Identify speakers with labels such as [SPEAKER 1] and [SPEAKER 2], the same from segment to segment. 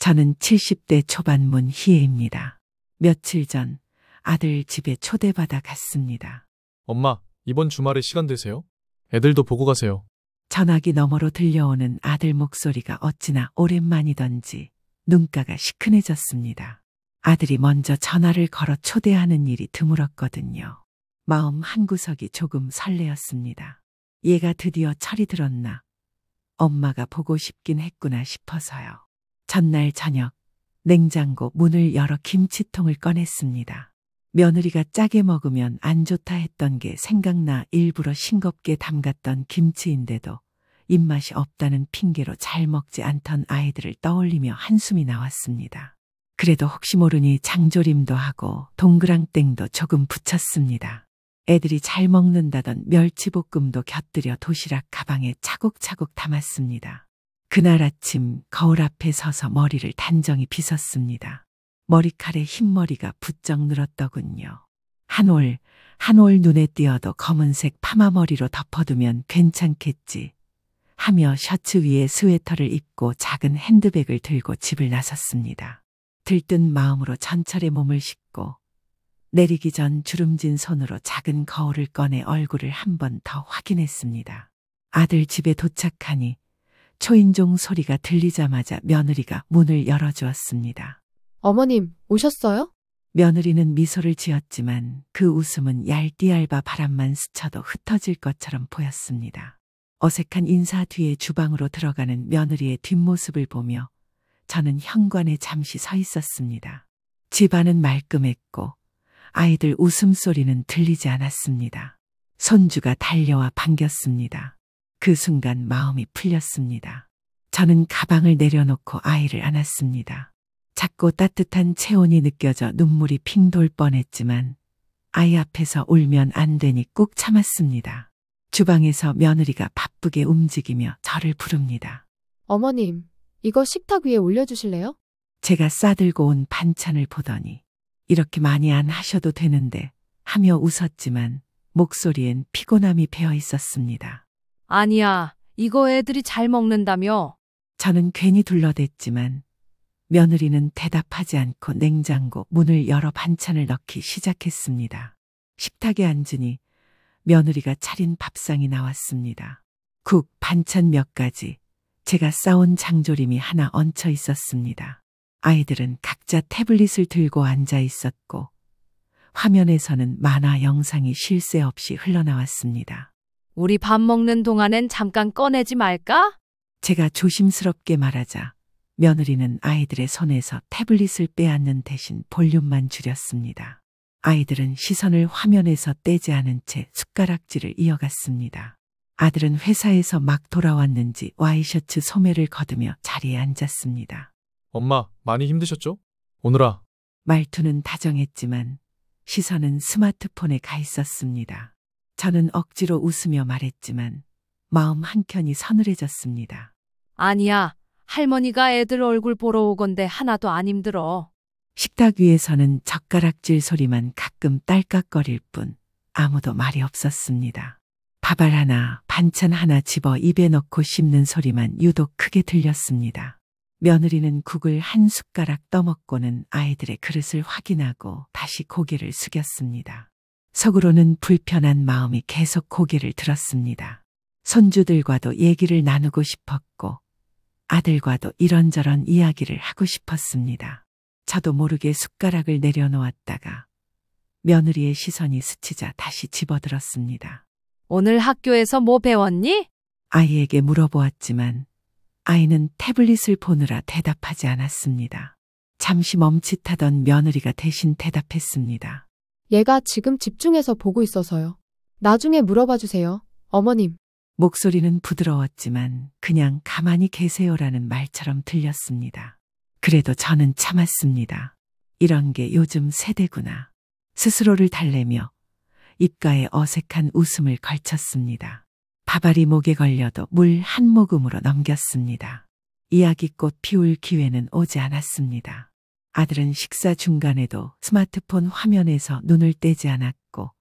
[SPEAKER 1] 저는 70대 초반 문희애입니다. 며칠 전 아들 집에 초대받아 갔습니다.
[SPEAKER 2] 엄마, 이번 주말에 시간 되세요? 애들도 보고 가세요.
[SPEAKER 1] 전화기 너머로 들려오는 아들 목소리가 어찌나 오랜만이던지 눈가가 시큰해졌습니다. 아들이 먼저 전화를 걸어 초대하는 일이 드물었거든요. 마음 한구석이 조금 설레었습니다. 얘가 드디어 철이 들었나, 엄마가 보고 싶긴 했구나 싶어서요. 전날 저녁 냉장고 문을 열어 김치통을 꺼냈습니다. 며느리가 짜게 먹으면 안 좋다 했던 게 생각나 일부러 싱겁게 담갔던 김치인데도 입맛이 없다는 핑계로 잘 먹지 않던 아이들을 떠올리며 한숨이 나왔습니다. 그래도 혹시 모르니 장조림도 하고 동그랑땡도 조금 붙였습니다. 애들이 잘 먹는다던 멸치볶음도 곁들여 도시락 가방에 차곡차곡 담았습니다. 그날 아침 거울 앞에 서서 머리를 단정히 빗었습니다. 머리칼에 흰머리가 부쩍 늘었더군요. 한 올 눈에 띄어도 검은색 파마머리로 덮어두면 괜찮겠지 하며 셔츠 위에 스웨터를 입고 작은 핸드백을 들고 집을 나섰습니다. 들뜬 마음으로 전철에 몸을 싣고 내리기 전 주름진 손으로 작은 거울을 꺼내 얼굴을 한 번 더 확인했습니다. 아들 집에 도착하니 초인종 소리가 들리자마자 며느리가 문을 열어주었습니다.
[SPEAKER 3] 어머님, 오셨어요?
[SPEAKER 1] 며느리는 미소를 지었지만 그 웃음은 얄띠얄바 바람만 스쳐도 흩어질 것처럼 보였습니다. 어색한 인사 뒤에 주방으로 들어가는 며느리의 뒷모습을 보며 저는 현관에 잠시 서 있었습니다. 집안은 말끔했고 아이들 웃음소리는 들리지 않았습니다. 손주가 달려와 반겼습니다. 그 순간 마음이 풀렸습니다. 저는 가방을 내려놓고 아이를 안았습니다. 작고 따뜻한 체온이 느껴져 눈물이 핑 돌 뻔했지만 아이 앞에서 울면 안 되니 꾹 참았습니다. 주방에서 며느리가 바쁘게 움직이며 저를 부릅니다.
[SPEAKER 3] 어머님, 이거 식탁 위에 올려주실래요?
[SPEAKER 1] 제가 싸들고 온 반찬을 보더니 이렇게 많이 안 하셔도 되는데 하며 웃었지만 목소리엔 피곤함이 배어 있었습니다.
[SPEAKER 4] 아니야, 이거 애들이 잘 먹는다며.
[SPEAKER 1] 저는 괜히 둘러댔지만 며느리는 대답하지 않고 냉장고 문을 열어 반찬을 넣기 시작했습니다. 식탁에 앉으니 며느리가 차린 밥상이 나왔습니다. 국, 반찬 몇 가지, 제가 싸온 장조림이 하나 얹혀 있었습니다. 아이들은 각자 태블릿을 들고 앉아 있었고 화면에서는 만화 영상이 쉴 새 없이 흘러나왔습니다.
[SPEAKER 4] 우리 밥 먹는 동안엔 잠깐 꺼내지 말까?
[SPEAKER 1] 제가 조심스럽게 말하자 며느리는 아이들의 손에서 태블릿을 빼앗는 대신 볼륨만 줄였습니다. 아이들은 시선을 화면에서 떼지 않은 채 숟가락질을 이어갔습니다. 아들은 회사에서 막 돌아왔는지 와이셔츠 소매를 걷으며 자리에 앉았습니다.
[SPEAKER 2] 엄마, 많이 힘드셨죠? 오느라.
[SPEAKER 1] 말투는 다정했지만 시선은 스마트폰에 가 있었습니다. 저는 억지로 웃으며 말했지만 마음 한켠이 서늘해졌습니다.
[SPEAKER 4] 아니야, 할머니가 애들 얼굴 보러 오건데 하나도 안 힘들어.
[SPEAKER 1] 식탁 위에서는 젓가락질 소리만 가끔 딸깍거릴 뿐 아무도 말이 없었습니다. 밥알 하나, 반찬 하나 집어 입에 넣고 씹는 소리만 유독 크게 들렸습니다. 며느리는 국을 한 숟가락 떠먹고는 아이들의 그릇을 확인하고 다시 고개를 숙였습니다. 속으로는 불편한 마음이 계속 고개를 들었습니다. 손주들과도 얘기를 나누고 싶었고 아들과도 이런저런 이야기를 하고 싶었습니다. 저도 모르게 숟가락을 내려놓았다가 며느리의 시선이 스치자 다시 집어들었습니다.
[SPEAKER 4] 오늘 학교에서 뭐 배웠니?
[SPEAKER 1] 아이에게 물어보았지만 아이는 태블릿을 보느라 대답하지 않았습니다. 잠시 멈칫하던 며느리가 대신 대답했습니다.
[SPEAKER 3] 얘가 지금 집중해서 보고 있어서요. 나중에 물어봐 주세요, 어머님.
[SPEAKER 1] 목소리는 부드러웠지만 그냥 가만히 계세요라는 말처럼 들렸습니다. 그래도 저는 참았습니다. 이런 게 요즘 세대구나. 스스로를 달래며 입가에 어색한 웃음을 걸쳤습니다. 밥알이 목에 걸려도 물 한 모금으로 넘겼습니다. 이야기꽃 피울 기회는 오지 않았습니다. 아들은 식사 중간에도 스마트폰 화면에서 눈을 떼지 않았고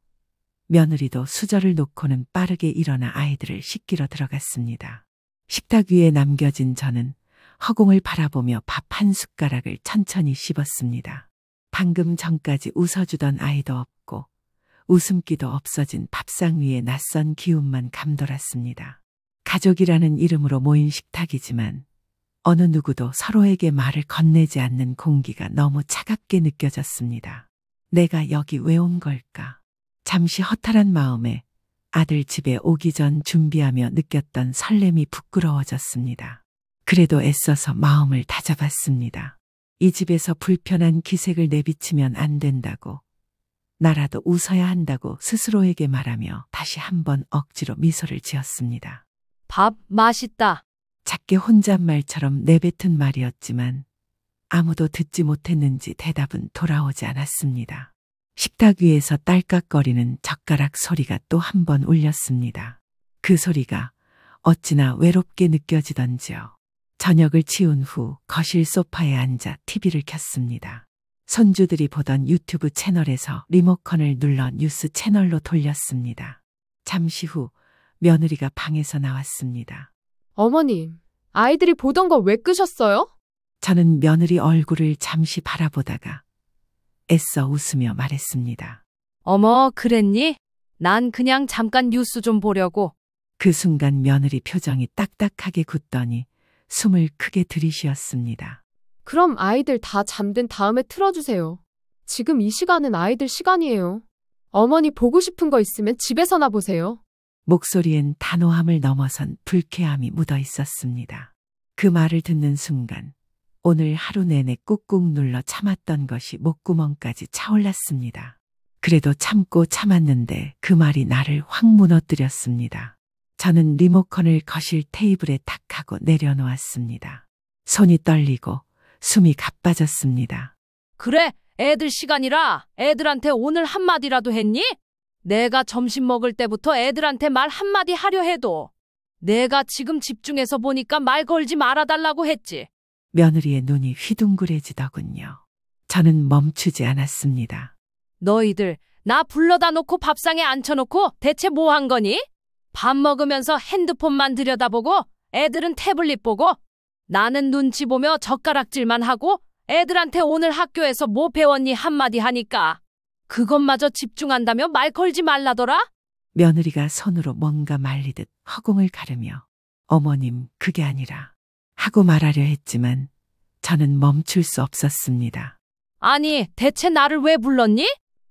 [SPEAKER 1] 며느리도 수저를 놓고는 빠르게 일어나 아이들을 씻기러 들어갔습니다. 식탁 위에 남겨진 저는 허공을 바라보며 밥 한 숟가락을 천천히 씹었습니다. 방금 전까지 웃어주던 아이도 없고 웃음기도 없어진 밥상 위에 낯선 기운만 감돌았습니다. 가족이라는 이름으로 모인 식탁이지만 어느 누구도 서로에게 말을 건네지 않는 공기가 너무 차갑게 느껴졌습니다. 내가 여기 왜 온 걸까? 잠시 허탈한 마음에 아들 집에 오기 전 준비하며 느꼈던 설렘이 부끄러워졌습니다. 그래도 애써서 마음을 다잡았습니다. 이 집에서 불편한 기색을 내비치면 안 된다고, 나라도 웃어야 한다고 스스로에게 말하며 다시 한번 억지로 미소를 지었습니다.
[SPEAKER 4] 밥 맛있다.
[SPEAKER 1] 작게 혼잣말처럼 내뱉은 말이었지만 아무도 듣지 못했는지 대답은 돌아오지 않았습니다. 식탁 위에서 딸깍거리는 젓가락 소리가 또 한 번 울렸습니다. 그 소리가 어찌나 외롭게 느껴지던지요. 저녁을 치운 후 거실 소파에 앉아 TV를 켰습니다. 손주들이 보던 유튜브 채널에서 리모컨을 눌러 뉴스 채널로 돌렸습니다. 잠시 후 며느리가 방에서 나왔습니다.
[SPEAKER 3] 어머님, 아이들이 보던 거 왜 끄셨어요?
[SPEAKER 1] 저는 며느리 얼굴을 잠시 바라보다가 애써 웃으며 말했습니다.
[SPEAKER 4] 어머, 그랬니? 난 그냥 잠깐 뉴스 좀 보려고.
[SPEAKER 1] 그 순간 며느리 표정이 딱딱하게 굳더니 숨을 크게 들이쉬었습니다.
[SPEAKER 3] 그럼 아이들 다 잠든 다음에 틀어주세요. 지금 이 시간은 아이들 시간이에요. 어머니 보고 싶은 거 있으면 집에서나 보세요.
[SPEAKER 1] 목소리엔 단호함을 넘어선 불쾌함이 묻어 있었습니다. 그 말을 듣는 순간 오늘 하루 내내 꾹꾹 눌러 참았던 것이 목구멍까지 차올랐습니다. 그래도 참고 참았는데 그 말이 나를 확 무너뜨렸습니다. 저는 리모컨을 거실 테이블에 탁 하고 내려놓았습니다. 손이 떨리고 숨이 가빠졌습니다.
[SPEAKER 4] 그래, 애들 시간이라 애들한테 오늘 한마디라도 했니? 내가 점심 먹을 때부터 애들한테 말 한마디 하려 해도 내가 지금 집중해서 보니까 말 걸지 말아달라고 했지.
[SPEAKER 1] 며느리의 눈이 휘둥그레지더군요. 저는 멈추지 않았습니다.
[SPEAKER 4] 너희들 나 불러다 놓고 밥상에 앉혀놓고 대체 뭐 한 거니? 밥 먹으면서 핸드폰만 들여다보고 애들은 태블릿 보고 나는 눈치 보며 젓가락질만 하고 애들한테 오늘 학교에서 뭐 배웠니 한마디 하니까 그것마저 집중한다며 말 걸지 말라더라?
[SPEAKER 1] 며느리가 손으로 뭔가 말리듯 허공을 가르며 어머님 그게 아니라 하고 말하려 했지만 저는 멈출 수 없었습니다.
[SPEAKER 4] 아니 대체 나를 왜 불렀니?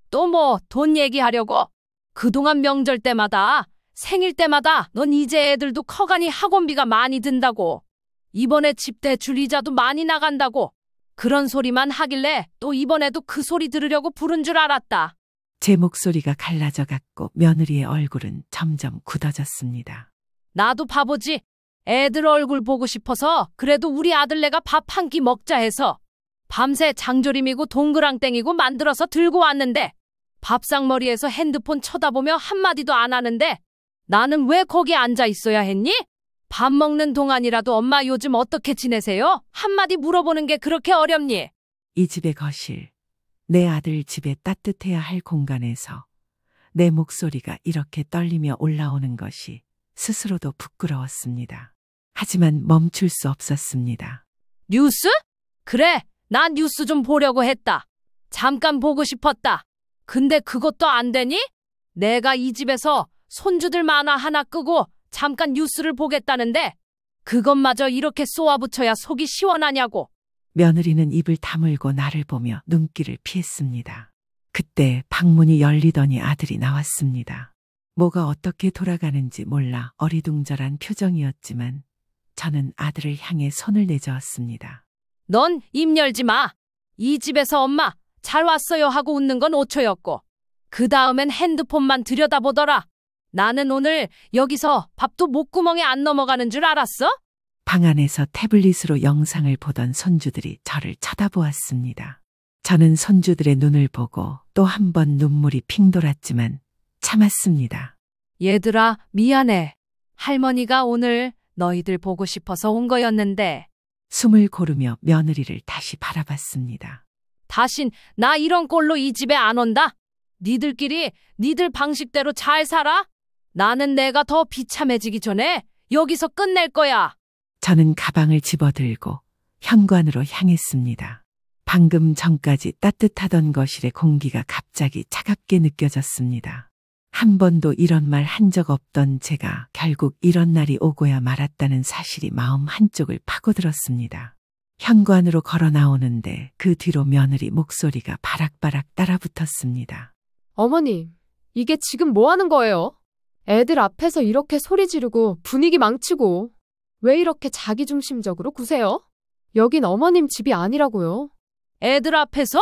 [SPEAKER 4] 또 뭐 돈 얘기하려고? 그동안 명절 때마다 생일 때마다 넌 이제 애들도 커가니 학원비가 많이 든다고. 이번에 집 대출 이자도 많이 나간다고. 그런 소리만 하길래 또 이번에도 그 소리 들으려고 부른 줄 알았다.
[SPEAKER 1] 제 목소리가 갈라져 갔고 며느리의 얼굴은 점점 굳어졌습니다.
[SPEAKER 4] 나도 바보지. 애들 얼굴 보고 싶어서 그래도 우리 아들네가 밥 한 끼 먹자 해서 밤새 장조림이고 동그랑땡이고 만들어서 들고 왔는데 밥상머리에서 핸드폰 쳐다보며 한마디도 안 하는데 나는 왜 거기 앉아 있어야 했니? 밥 먹는 동안이라도 엄마 요즘 어떻게 지내세요? 한마디 물어보는 게 그렇게 어렵니?
[SPEAKER 1] 이 집의 거실, 내 아들 집에 따뜻해야 할 공간에서 내 목소리가 이렇게 떨리며 올라오는 것이 스스로도 부끄러웠습니다. 하지만 멈출 수 없었습니다.
[SPEAKER 4] 뉴스? 그래, 나 뉴스 좀 보려고 했다. 잠깐 보고 싶었다. 근데 그것도 안 되니? 내가 이 집에서 손주들 만화 하나 끄고 잠깐 뉴스를 보겠다는데 그것마저 이렇게 쏘아붙여야 속이 시원하냐고.
[SPEAKER 1] 며느리는 입을 다물고 나를 보며 눈길을 피했습니다. 그때 방문이 열리더니 아들이 나왔습니다. 뭐가 어떻게 돌아가는지 몰라 어리둥절한 표정이었지만 저는 아들을 향해 손을 내저었습니다.
[SPEAKER 4] 넌 입 열지 마. 이 집에서 엄마 잘 왔어요 하고 웃는 건 5초였고 그 다음엔 핸드폰만 들여다보더라. 나는 오늘 여기서 밥도 목구멍에 안 넘어가는 줄 알았어?
[SPEAKER 1] 방 안에서 태블릿으로 영상을 보던 손주들이 저를 쳐다보았습니다. 저는 손주들의 눈을 보고 또 한 번 눈물이 핑 돌았지만 참았습니다.
[SPEAKER 4] 얘들아, 미안해. 할머니가 오늘 너희들 보고 싶어서 온 거였는데.
[SPEAKER 1] 숨을 고르며 며느리를 다시 바라봤습니다.
[SPEAKER 4] 다신 나 이런 꼴로 이 집에 안 온다. 니들끼리 니들 방식대로 잘 살아. 나는 내가 더 비참해지기 전에 여기서 끝낼 거야.
[SPEAKER 1] 저는 가방을 집어들고 현관으로 향했습니다. 방금 전까지 따뜻하던 거실의 공기가 갑자기 차갑게 느껴졌습니다. 한 번도 이런 말 한 적 없던 제가 결국 이런 날이 오고야 말았다는 사실이 마음 한쪽을 파고들었습니다. 현관으로 걸어 나오는데 그 뒤로 며느리 목소리가 바락바락 따라붙었습니다.
[SPEAKER 3] 어머님, 이게 지금 뭐 하는 거예요? 애들 앞에서 이렇게 소리 지르고 분위기 망치고 왜 이렇게 자기중심적으로 구세요? 여긴 어머님 집이 아니라고요.
[SPEAKER 4] 애들 앞에서?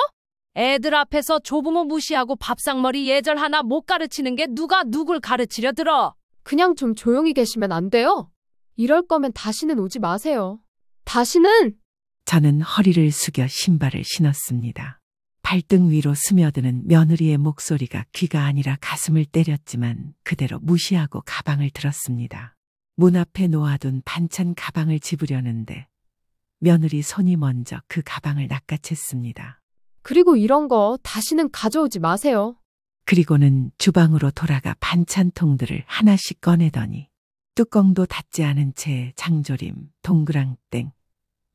[SPEAKER 4] 애들 앞에서 조부모 무시하고 밥상머리 예절 하나 못 가르치는 게 누가 누굴 가르치려 들어?
[SPEAKER 3] 그냥 좀 조용히 계시면 안 돼요? 이럴 거면 다시는 오지 마세요. 다시는!
[SPEAKER 1] 저는 허리를 숙여 신발을 신었습니다. 발등 위로 스며드는 며느리의 목소리가 귀가 아니라 가슴을 때렸지만 그대로 무시하고 가방을 들었습니다. 문 앞에 놓아둔 반찬 가방을 집으려는데 며느리 손이 먼저 그 가방을 낚아챘습니다.
[SPEAKER 3] 그리고 이런 거 다시는 가져오지 마세요.
[SPEAKER 1] 그리고는 주방으로 돌아가 반찬통들을 하나씩 꺼내더니 뚜껑도 닫지 않은 채 장조림, 동그랑땡,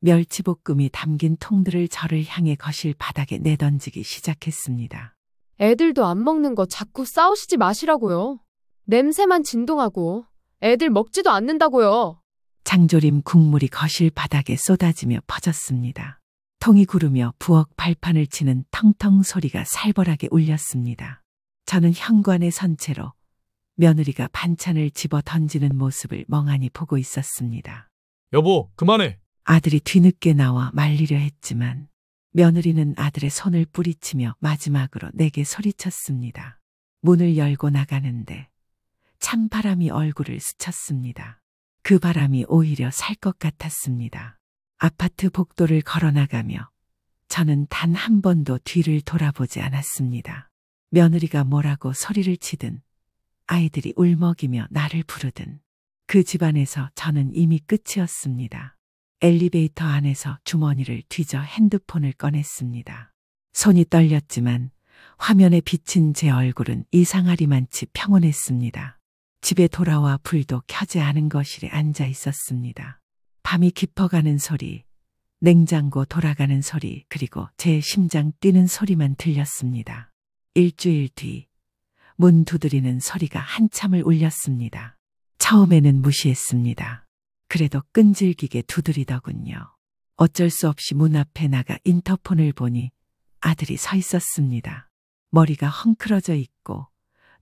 [SPEAKER 1] 멸치볶음이 담긴 통들을 저를 향해 거실 바닥에 내던지기 시작했습니다.
[SPEAKER 3] 애들도 안 먹는 거 자꾸 싸우시지 마시라고요. 냄새만 진동하고 애들 먹지도 않는다고요.
[SPEAKER 1] 장조림 국물이 거실 바닥에 쏟아지며 퍼졌습니다. 통이 구르며 부엌 발판을 치는 텅텅 소리가 살벌하게 울렸습니다. 저는 현관에 선 채로 며느리가 반찬을 집어 던지는 모습을 멍하니 보고 있었습니다.
[SPEAKER 2] 여보, 그만해.
[SPEAKER 1] 아들이 뒤늦게 나와 말리려 했지만 며느리는 아들의 손을 뿌리치며 마지막으로 내게 소리쳤습니다. 문을 열고 나가는데 찬바람이 얼굴을 스쳤습니다. 그 바람이 오히려 살 것 같았습니다. 아파트 복도를 걸어나가며 저는 단 한 번도 뒤를 돌아보지 않았습니다. 며느리가 뭐라고 소리를 치든 아이들이 울먹이며 나를 부르든 그 집안에서 저는 이미 끝이었습니다. 엘리베이터 안에서 주머니를 뒤져 핸드폰을 꺼냈습니다. 손이 떨렸지만 화면에 비친 제 얼굴은 이상하리만치 평온했습니다. 집에 돌아와 불도 켜지 않은 거실에 앉아 있었습니다. 밤이 깊어가는 소리, 냉장고 돌아가는 소리, 그리고 제 심장 뛰는 소리만 들렸습니다. 일주일 뒤 문 두드리는 소리가 한참을 울렸습니다. 처음에는 무시했습니다. 그래도 끈질기게 두드리더군요. 어쩔 수 없이 문 앞에 나가 인터폰을 보니 아들이 서 있었습니다. 머리가 헝클어져 있고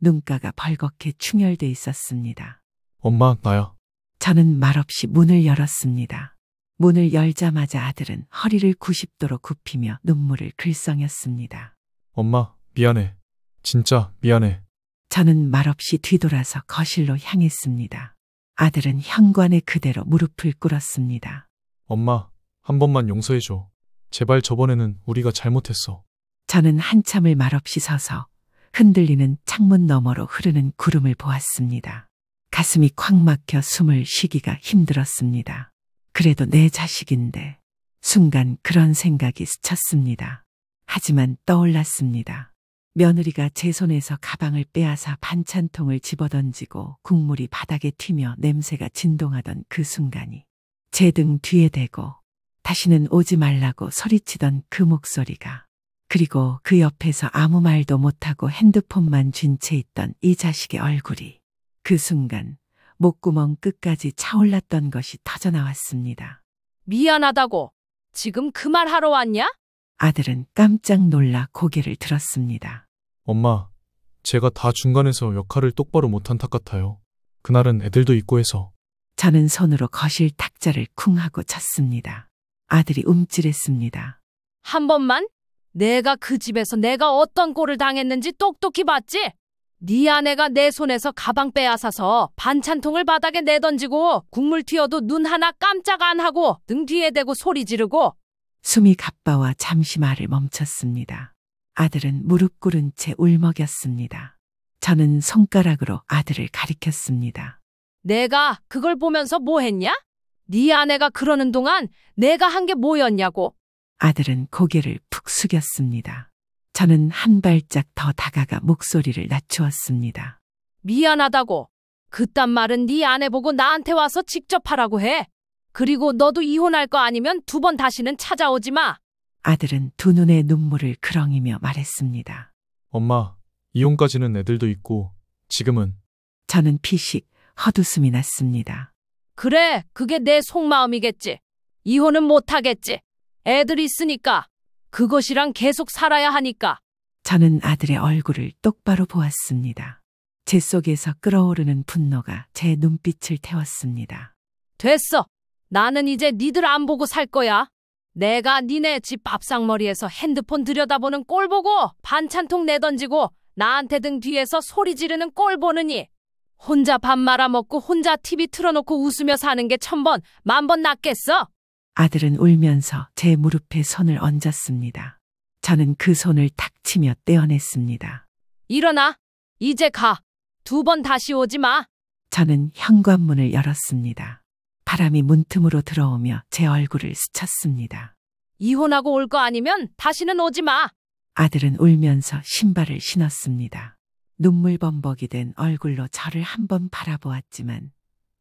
[SPEAKER 1] 눈가가 벌겋게 충혈돼 있었습니다.
[SPEAKER 2] 엄마, 나야.
[SPEAKER 1] 저는 말없이 문을 열었습니다. 문을 열자마자 아들은 허리를 90도로 굽히며 눈물을 글썽였습니다.
[SPEAKER 2] 엄마, 미안해. 진짜 미안해.
[SPEAKER 1] 저는 말없이 뒤돌아서 거실로 향했습니다. 아들은 현관에 그대로 무릎을 꿇었습니다.
[SPEAKER 2] 엄마, 한 번만 용서해줘. 제발 저번에는 우리가 잘못했어.
[SPEAKER 1] 저는 한참을 말없이 서서 흔들리는 창문 너머로 흐르는 구름을 보았습니다. 가슴이 콱 막혀 숨을 쉬기가 힘들었습니다. 그래도 내 자식인데 순간 그런 생각이 스쳤습니다. 하지만 떠올랐습니다. 며느리가 제 손에서 가방을 빼앗아 반찬통을 집어던지고 국물이 바닥에 튀며 냄새가 진동하던 그 순간이 제 등 뒤에 대고 다시는 오지 말라고 소리치던 그 목소리가, 그리고 그 옆에서 아무 말도 못하고 핸드폰만 쥔 채 있던 이 자식의 얼굴이 그 순간 목구멍 끝까지 차올랐던 것이 터져나왔습니다.
[SPEAKER 4] 미안하다고. 지금 그 말 하러 왔냐?
[SPEAKER 1] 아들은 깜짝 놀라 고개를 들었습니다.
[SPEAKER 2] 엄마, 제가 다 중간에서 역할을 똑바로 못한 탓 같아요. 그날은 애들도 있고 해서.
[SPEAKER 1] 저는 손으로 거실 탁자를 쿵 하고 쳤습니다. 아들이 움찔했습니다.
[SPEAKER 4] 한 번만? 내가 그 집에서 내가 어떤 꼴을 당했는지 똑똑히 봤지? 네 아내가 내 손에서 가방 빼앗아서 반찬통을 바닥에 내던지고 국물 튀어도 눈 하나 깜짝 안 하고 등 뒤에 대고 소리 지르고.
[SPEAKER 1] 숨이 가빠와 잠시 말을 멈췄습니다. 아들은 무릎 꿇은 채 울먹였습니다. 저는 손가락으로 아들을 가리켰습니다.
[SPEAKER 4] 내가 그걸 보면서 뭐 했냐? 네 아내가 그러는 동안 내가 한 게 뭐였냐고.
[SPEAKER 1] 아들은 고개를 푹 숙였습니다. 저는 한 발짝 더 다가가 목소리를 낮추었습니다.
[SPEAKER 4] 미안하다고. 그딴 말은 네 아내 보고 나한테 와서 직접 하라고 해. 그리고 너도 이혼할 거 아니면 2번 다시는 찾아오지 마.
[SPEAKER 1] 아들은 두 눈에 눈물을 그렁이며 말했습니다.
[SPEAKER 2] 엄마, 이혼까지는 애들도 있고 지금은
[SPEAKER 1] 저는 피식 헛웃음이 났습니다.
[SPEAKER 4] 그래, 그게 내 속마음이겠지. 이혼은 못하겠지. 애들 있으니까. 그것이랑 계속 살아야 하니까.
[SPEAKER 1] 저는 아들의 얼굴을 똑바로 보았습니다. 제 속에서 끓어오르는 분노가 제 눈빛을 태웠습니다.
[SPEAKER 4] 됐어. 나는 이제 니들 안 보고 살 거야. 내가 니네 집 밥상머리에서 핸드폰 들여다보는 꼴 보고 반찬통 내던지고 나한테 등 뒤에서 소리 지르는 꼴 보느니 혼자 밥 말아먹고 혼자 TV 틀어놓고 웃으며 사는 게 1000번, 10,000번 낫겠어?
[SPEAKER 1] 아들은 울면서 제 무릎에 손을 얹었습니다. 저는 그 손을 탁 치며 떼어냈습니다.
[SPEAKER 4] 일어나. 이제 가. 2번 다시 오지 마.
[SPEAKER 1] 저는 현관문을 열었습니다. 바람이 문틈으로 들어오며 제 얼굴을 스쳤습니다.
[SPEAKER 4] 이혼하고 올 거 아니면 다시는 오지 마.
[SPEAKER 1] 아들은 울면서 신발을 신었습니다. 눈물 범벅이 된 얼굴로 저를 한번 바라보았지만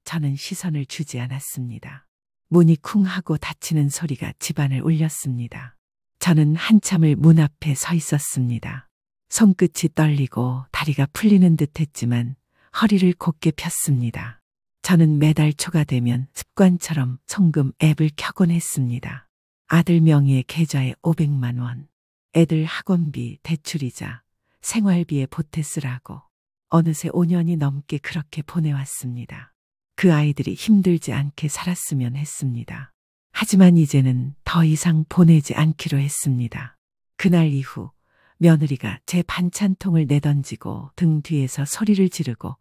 [SPEAKER 1] 저는 시선을 주지 않았습니다. 문이 쿵 하고 닫히는 소리가 집안을 울렸습니다. 저는 한참을 문 앞에 서 있었습니다. 손끝이 떨리고 다리가 풀리는 듯 했지만 허리를 곧게 폈습니다. 저는 매달 초가 되면 습관처럼 송금 앱을 켜곤 했습니다. 아들 명의의 계좌에 500만 원, 애들 학원비, 대출이자, 생활비에 보태 쓰라고 어느새 5년이 넘게 그렇게 보내왔습니다. 그 아이들이 힘들지 않게 살았으면 했습니다. 하지만 이제는 더 이상 보내지 않기로 했습니다. 그날 이후 며느리가 제 반찬통을 내던지고 등 뒤에서 소리를 지르고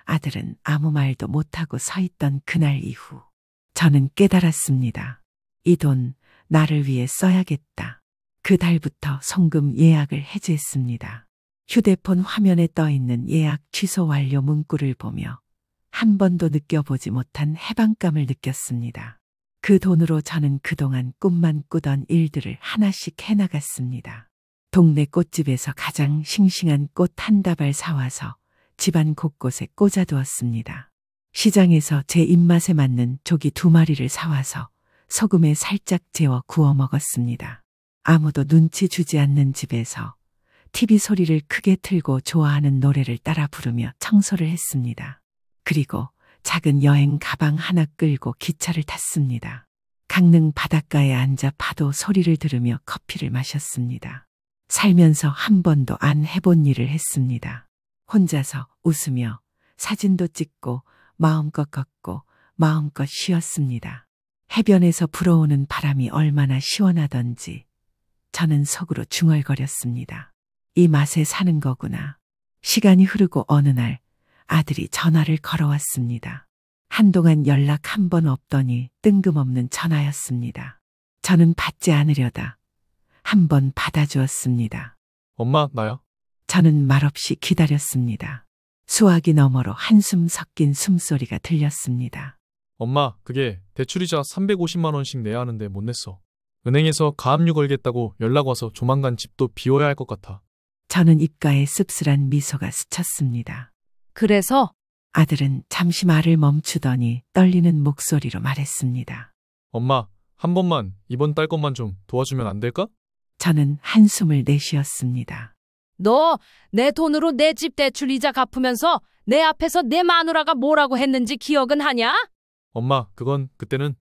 [SPEAKER 1] 아들은 아무 말도 못하고 서 있던 그날 이후 저는 깨달았습니다. 이 돈 나를 위해 써야겠다. 그 달부터 송금 예약을 해지했습니다. 휴대폰 화면에 떠있는 예약 취소 완료 문구를 보며 한 번도 느껴보지 못한 해방감을 느꼈습니다. 그 돈으로 저는 그동안 꿈만 꾸던 일들을 하나씩 해나갔습니다. 동네 꽃집에서 가장 싱싱한 꽃 한 다발 사와서 집안 곳곳에 꽂아두었습니다. 시장에서 제 입맛에 맞는 조기 2마리를 사와서 소금에 살짝 재워 구워 먹었습니다. 아무도 눈치 주지 않는 집에서 TV 소리를 크게 틀고 좋아하는 노래를 따라 부르며 청소를 했습니다. 그리고 작은 여행 가방 하나 끌고 기차를 탔습니다. 강릉 바닷가에 앉아 파도 소리를 들으며 커피를 마셨습니다. 살면서 한 번도 안 해본 일을 했습니다. 혼자서 웃으며 사진도 찍고 마음껏 걷고 마음껏 쉬었습니다. 해변에서 불어오는 바람이 얼마나 시원하던지 저는 속으로 중얼거렸습니다. 이 맛에 사는 거구나. 시간이 흐르고 어느 날 아들이 전화를 걸어왔습니다. 한동안 연락 한 번 없더니 뜬금없는 전화였습니다. 저는 받지 않으려다 한 번 받아주었습니다.
[SPEAKER 2] 엄마, 나야.
[SPEAKER 1] 저는 말없이 기다렸습니다. 수화기 너머로 한숨 섞인 숨소리가 들렸습니다.
[SPEAKER 2] 엄마, 그게 대출이자 350만 원씩 내야 하는데 못 냈어. 은행에서 가압류 걸겠다고 연락 와서 조만간 집도 비워야 할 것 같아.
[SPEAKER 1] 저는 입가에 씁쓸한 미소가 스쳤습니다.
[SPEAKER 4] 그래서
[SPEAKER 1] 아들은 잠시 말을 멈추더니 떨리는 목소리로 말했습니다.
[SPEAKER 2] 엄마, 한 번만 이번 달 것만 좀 도와주면 안 될까?
[SPEAKER 1] 저는 한숨을 내쉬었습니다.
[SPEAKER 4] 너 내 돈으로 내 집 대출 이자 갚으면서 내 앞에서 내 마누라가 뭐라고 했는지 기억은 하냐?
[SPEAKER 2] 엄마, 그건 그때는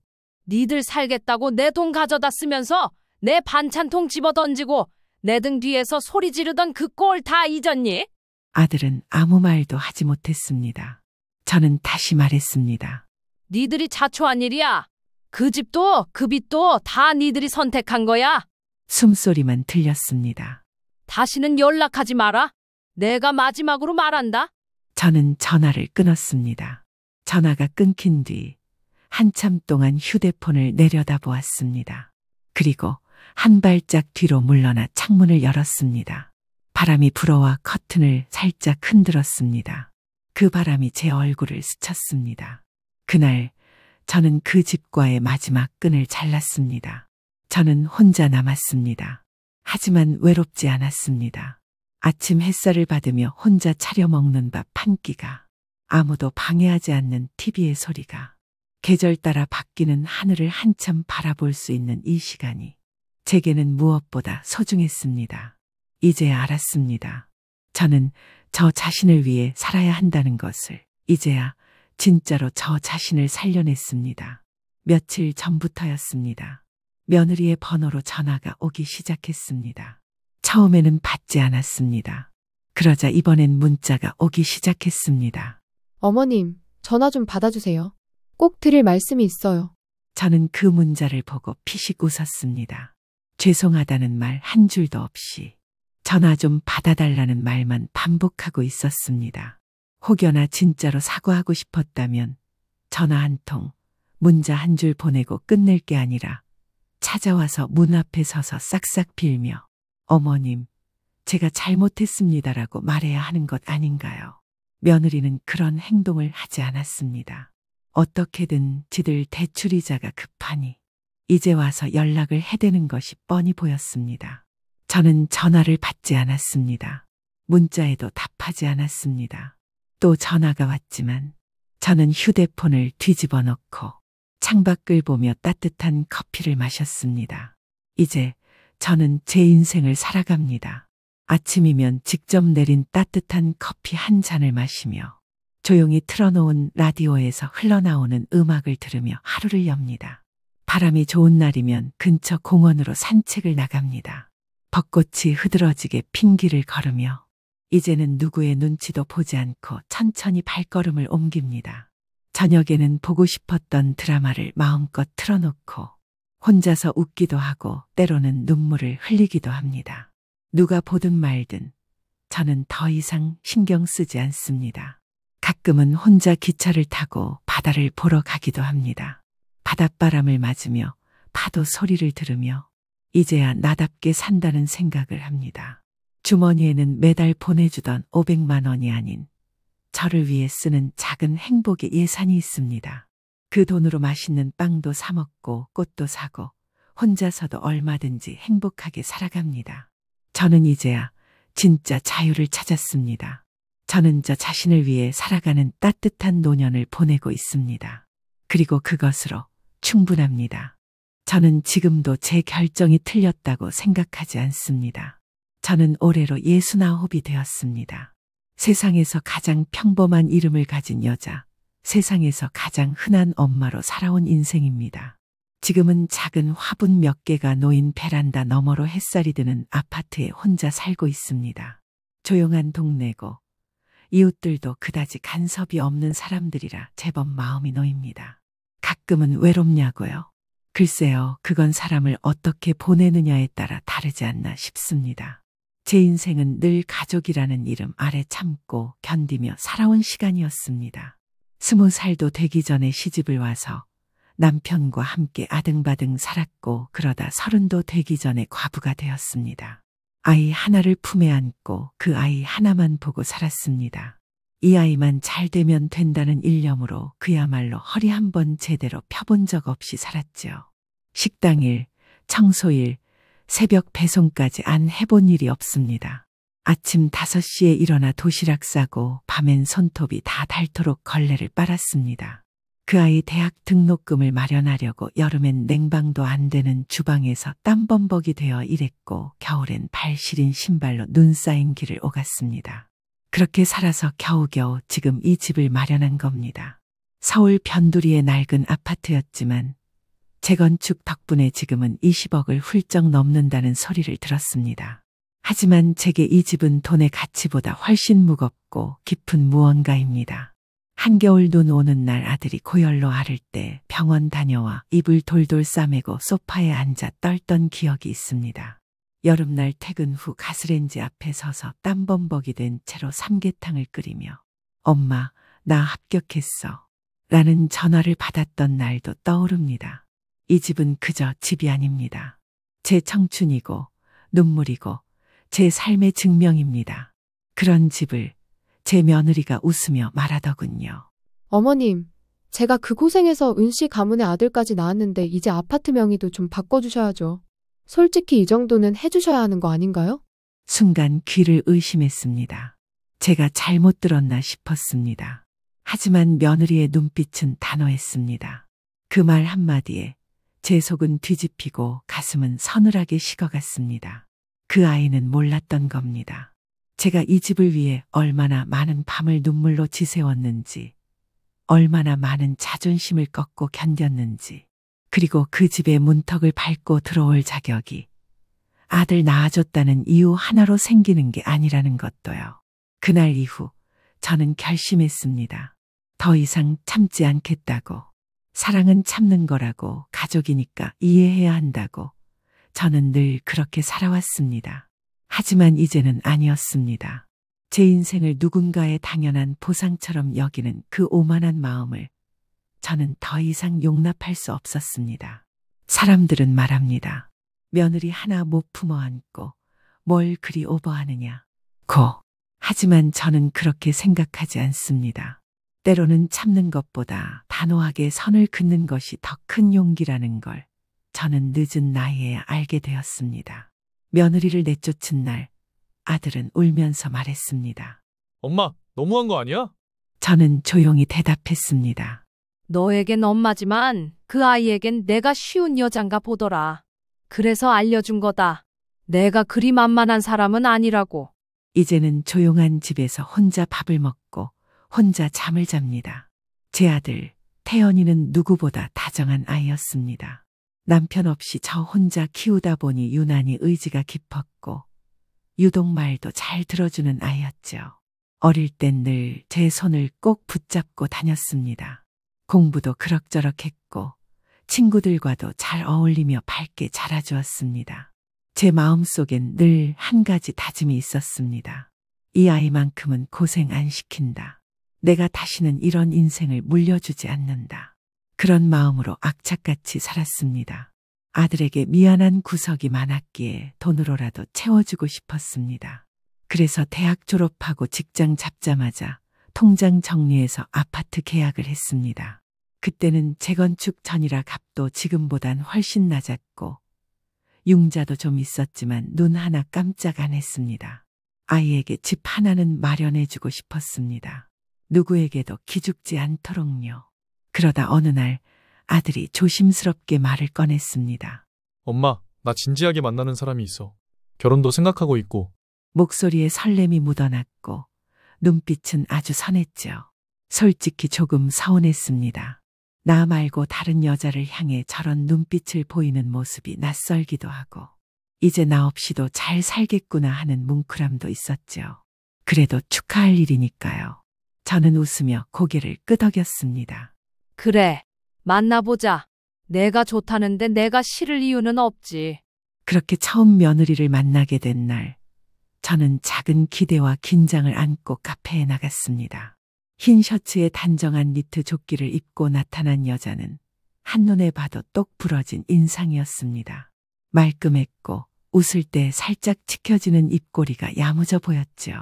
[SPEAKER 4] 니들 살겠다고 내 돈 가져다 쓰면서 내 반찬통 집어 던지고 내 등 뒤에서 소리 지르던 그 꼴 다 잊었니?
[SPEAKER 1] 아들은 아무 말도 하지 못했습니다. 저는 다시 말했습니다.
[SPEAKER 4] 니들이 자초한 일이야. 그 집도 그 빚도 다 니들이 선택한 거야.
[SPEAKER 1] 숨소리만 들렸습니다.
[SPEAKER 4] 다시는 연락하지 마라. 내가 마지막으로 말한다.
[SPEAKER 1] 저는 전화를 끊었습니다. 전화가 끊긴 뒤 한참 동안 휴대폰을 내려다보았습니다. 그리고 한 발짝 뒤로 물러나 창문을 열었습니다. 바람이 불어와 커튼을 살짝 흔들었습니다. 그 바람이 제 얼굴을 스쳤습니다. 그날 저는 그 집과의 마지막 끈을 잘랐습니다. 저는 혼자 남았습니다. 하지만 외롭지 않았습니다. 아침 햇살을 받으며 혼자 차려 먹는 밥 한 끼가, 아무도 방해하지 않는 TV의 소리가, 계절 따라 바뀌는 하늘을 한참 바라볼 수 있는 이 시간이 제게는 무엇보다 소중했습니다. 이제야 알았습니다. 저는 저 자신을 위해 살아야 한다는 것을 이제야 진짜로 저 자신을 살려냈습니다. 며칠 전부터였습니다. 며느리의 번호로 전화가 오기 시작했습니다. 처음에는 받지 않았습니다. 그러자 이번엔 문자가 오기 시작했습니다.
[SPEAKER 3] 어머님, 전화 좀 받아주세요. 꼭 드릴 말씀이 있어요.
[SPEAKER 1] 저는 그 문자를 보고 피식 웃었습니다. 죄송하다는 말 한 줄도 없이 전화 좀 받아달라는 말만 반복하고 있었습니다. 혹여나 진짜로 사과하고 싶었다면 전화 한 통, 문자 한 줄 보내고 끝낼 게 아니라 찾아와서 문 앞에 서서 싹싹 빌며 어머님, 제가 잘못했습니다라고 말해야 하는 것 아닌가요? 며느리는 그런 행동을 하지 않았습니다. 어떻게든 지들 대출이자가 급하니 이제 와서 연락을 해대는 것이 뻔히 보였습니다. 저는 전화를 받지 않았습니다. 문자에도 답하지 않았습니다. 또 전화가 왔지만 저는 휴대폰을 뒤집어 놓고 창밖을 보며 따뜻한 커피를 마셨습니다. 이제 저는 제 인생을 살아갑니다. 아침이면 직접 내린 따뜻한 커피 한 잔을 마시며 조용히 틀어놓은 라디오에서 흘러나오는 음악을 들으며 하루를 엽니다. 바람이 좋은 날이면 근처 공원으로 산책을 나갑니다. 벚꽃이 흐드러지게 핀 길을 걸으며 이제는 누구의 눈치도 보지 않고 천천히 발걸음을 옮깁니다. 저녁에는 보고 싶었던 드라마를 마음껏 틀어놓고 혼자서 웃기도 하고 때로는 눈물을 흘리기도 합니다. 누가 보든 말든 저는 더 이상 신경 쓰지 않습니다. 가끔은 혼자 기차를 타고 바다를 보러 가기도 합니다. 바닷바람을 맞으며 파도 소리를 들으며 이제야 나답게 산다는 생각을 합니다. 주머니에는 매달 보내주던 500만 원이 아닌 저를 위해 쓰는 작은 행복의 예산이 있습니다. 그 돈으로 맛있는 빵도 사 먹고 꽃도 사고 혼자서도 얼마든지 행복하게 살아갑니다. 저는 이제야 진짜 자유를 찾았습니다. 저는 저 자신을 위해 살아가는 따뜻한 노년을 보내고 있습니다. 그리고 그것으로 충분합니다. 저는 지금도 제 결정이 틀렸다고 생각하지 않습니다. 저는 올해로 69이 되었습니다. 세상에서 가장 평범한 이름을 가진 여자, 세상에서 가장 흔한 엄마로 살아온 인생입니다. 지금은 작은 화분 몇 개가 놓인 베란다 너머로 햇살이 드는 아파트에 혼자 살고 있습니다. 조용한 동네고 이웃들도 그다지 간섭이 없는 사람들이라 제법 마음이 놓입니다. 가끔은 외롭냐고요? 글쎄요, 그건 사람을 어떻게 보내느냐에 따라 다르지 않나 싶습니다. 제 인생은 늘 가족이라는 이름 아래 참고 견디며 살아온 시간이었습니다. 20살도 되기 전에 시집을 와서 남편과 함께 아등바등 살았고 그러다 30도 되기 전에 과부가 되었습니다. 아이 하나를 품에 안고 그 아이 하나만 보고 살았습니다. 이 아이만 잘 되면 된다는 일념으로 그야말로 허리 한번 제대로 펴본 적 없이 살았죠. 식당일, 청소일, 새벽 배송까지 안 해본 일이 없습니다. 아침 5시에 일어나 도시락 싸고 밤엔 손톱이 다 닳도록 걸레를 빨았습니다. 그 아이 대학 등록금을 마련하려고 여름엔 냉방도 안 되는 주방에서 땀범벅이 되어 일했고 겨울엔 발 시린 신발로 눈 쌓인 길을 오갔습니다. 그렇게 살아서 겨우겨우 지금 이 집을 마련한 겁니다. 서울 변두리의 낡은 아파트였지만 재건축 덕분에 지금은 20억을 훌쩍 넘는다는 소리를 들었습니다. 하지만 제게 이 집은 돈의 가치보다 훨씬 무겁고 깊은 무언가입니다. 한겨울 눈 오는 날 아들이 고열로 앓을 때 병원 다녀와 이불 돌돌 싸매고 소파에 앉아 떨던 기억이 있습니다. 여름날 퇴근 후 가스레인지 앞에 서서 땀범벅이 된 채로 삼계탕을 끓이며 엄마, 나 합격했어 라는 전화를 받았던 날도 떠오릅니다. 이 집은 그저 집이 아닙니다. 제 청춘이고 눈물이고 제 삶의 증명입니다. 그런 집을 제 며느리가 웃으며 말하더군요.
[SPEAKER 3] 어머님, 제가 그 고생해서 은씨 가문의 아들까지 낳았는데 이제 아파트 명의도 좀 바꿔주셔야죠. 솔직히 이 정도는 해주셔야 하는 거 아닌가요?
[SPEAKER 1] 순간 귀를 의심했습니다. 제가 잘못 들었나 싶었습니다. 하지만 며느리의 눈빛은 단호했습니다. 그 말 한마디에 제 속은 뒤집히고 가슴은 서늘하게 식어갔습니다. 그 아이는 몰랐던 겁니다. 제가 이 집을 위해 얼마나 많은 밤을 눈물로 지새웠는지, 얼마나 많은 자존심을 꺾고 견뎠는지, 그리고 그 집의 문턱을 밟고 들어올 자격이 아들 낳아줬다는 이유 하나로 생기는 게 아니라는 것도요. 그날 이후 저는 결심했습니다. 더 이상 참지 않겠다고. 사랑은 참는 거라고, 가족이니까 이해해야 한다고. 저는 늘 그렇게 살아왔습니다. 하지만 이제는 아니었습니다. 제 인생을 누군가의 당연한 보상처럼 여기는 그 오만한 마음을 저는 더 이상 용납할 수 없었습니다. 사람들은 말합니다. 며느리 하나 못 품어 안고 뭘 그리 오버하느냐. 하지만 저는 그렇게 생각하지 않습니다. 때로는 참는 것보다 단호하게 선을 긋는 것이 더 큰 용기라는 걸 저는 늦은 나이에 알게 되었습니다. 며느리를 내쫓은 날 아들은 울면서 말했습니다.
[SPEAKER 2] 엄마, 너무한 거 아니야?
[SPEAKER 1] 저는 조용히 대답했습니다.
[SPEAKER 4] 너에겐 엄마지만 그 아이에겐 내가 쉬운 여잔가 보더라. 그래서 알려준 거다. 내가 그리 만만한 사람은 아니라고.
[SPEAKER 1] 이제는 조용한 집에서 혼자 밥을 먹고 혼자 잠을 잡니다. 제 아들 태연이는 누구보다 다정한 아이였습니다. 남편 없이 저 혼자 키우다 보니 유난히 의지가 깊었고 유독 말도 잘 들어주는 아이였죠. 어릴 땐 늘 제 손을 꼭 붙잡고 다녔습니다. 공부도 그럭저럭 했고 친구들과도 잘 어울리며 밝게 자라주었습니다. 제 마음속엔 늘 한 가지 다짐이 있었습니다. 이 아이만큼은 고생 안 시킨다. 내가 다시는 이런 인생을 물려주지 않는다. 그런 마음으로 악착같이 살았습니다. 아들에게 미안한 구석이 많았기에 돈으로라도 채워주고 싶었습니다. 그래서 대학 졸업하고 직장 잡자마자 통장 정리해서 아파트 계약을 했습니다. 그때는 재건축 전이라 값도 지금보단 훨씬 낮았고 융자도 좀 있었지만 눈 하나 깜짝 안 했습니다. 아이에게 집 하나는 마련해주고 싶었습니다. 누구에게도 기죽지 않도록요. 그러다 어느 날 아들이 조심스럽게 말을 꺼냈습니다.
[SPEAKER 2] 엄마, 나 진지하게 만나는 사람이 있어. 결혼도 생각하고 있고.
[SPEAKER 1] 목소리에 설렘이 묻어났고 눈빛은 아주 선했죠. 솔직히 조금 서운했습니다. 나 말고 다른 여자를 향해 저런 눈빛을 보이는 모습이 낯설기도 하고 이제 나 없이도 잘 살겠구나 하는 뭉클함도 있었죠. 그래도 축하할 일이니까요. 저는 웃으며 고개를 끄덕였습니다.
[SPEAKER 4] 그래, 만나보자. 내가 좋다는데 내가 싫을 이유는 없지.
[SPEAKER 1] 그렇게 처음 며느리를 만나게 된 날, 저는 작은 기대와 긴장을 안고 카페에 나갔습니다. 흰 셔츠에 단정한 니트 조끼를 입고 나타난 여자는 한눈에 봐도 똑 부러진 인상이었습니다. 말끔했고 웃을 때 살짝 치켜지는 입꼬리가 야무져 보였죠.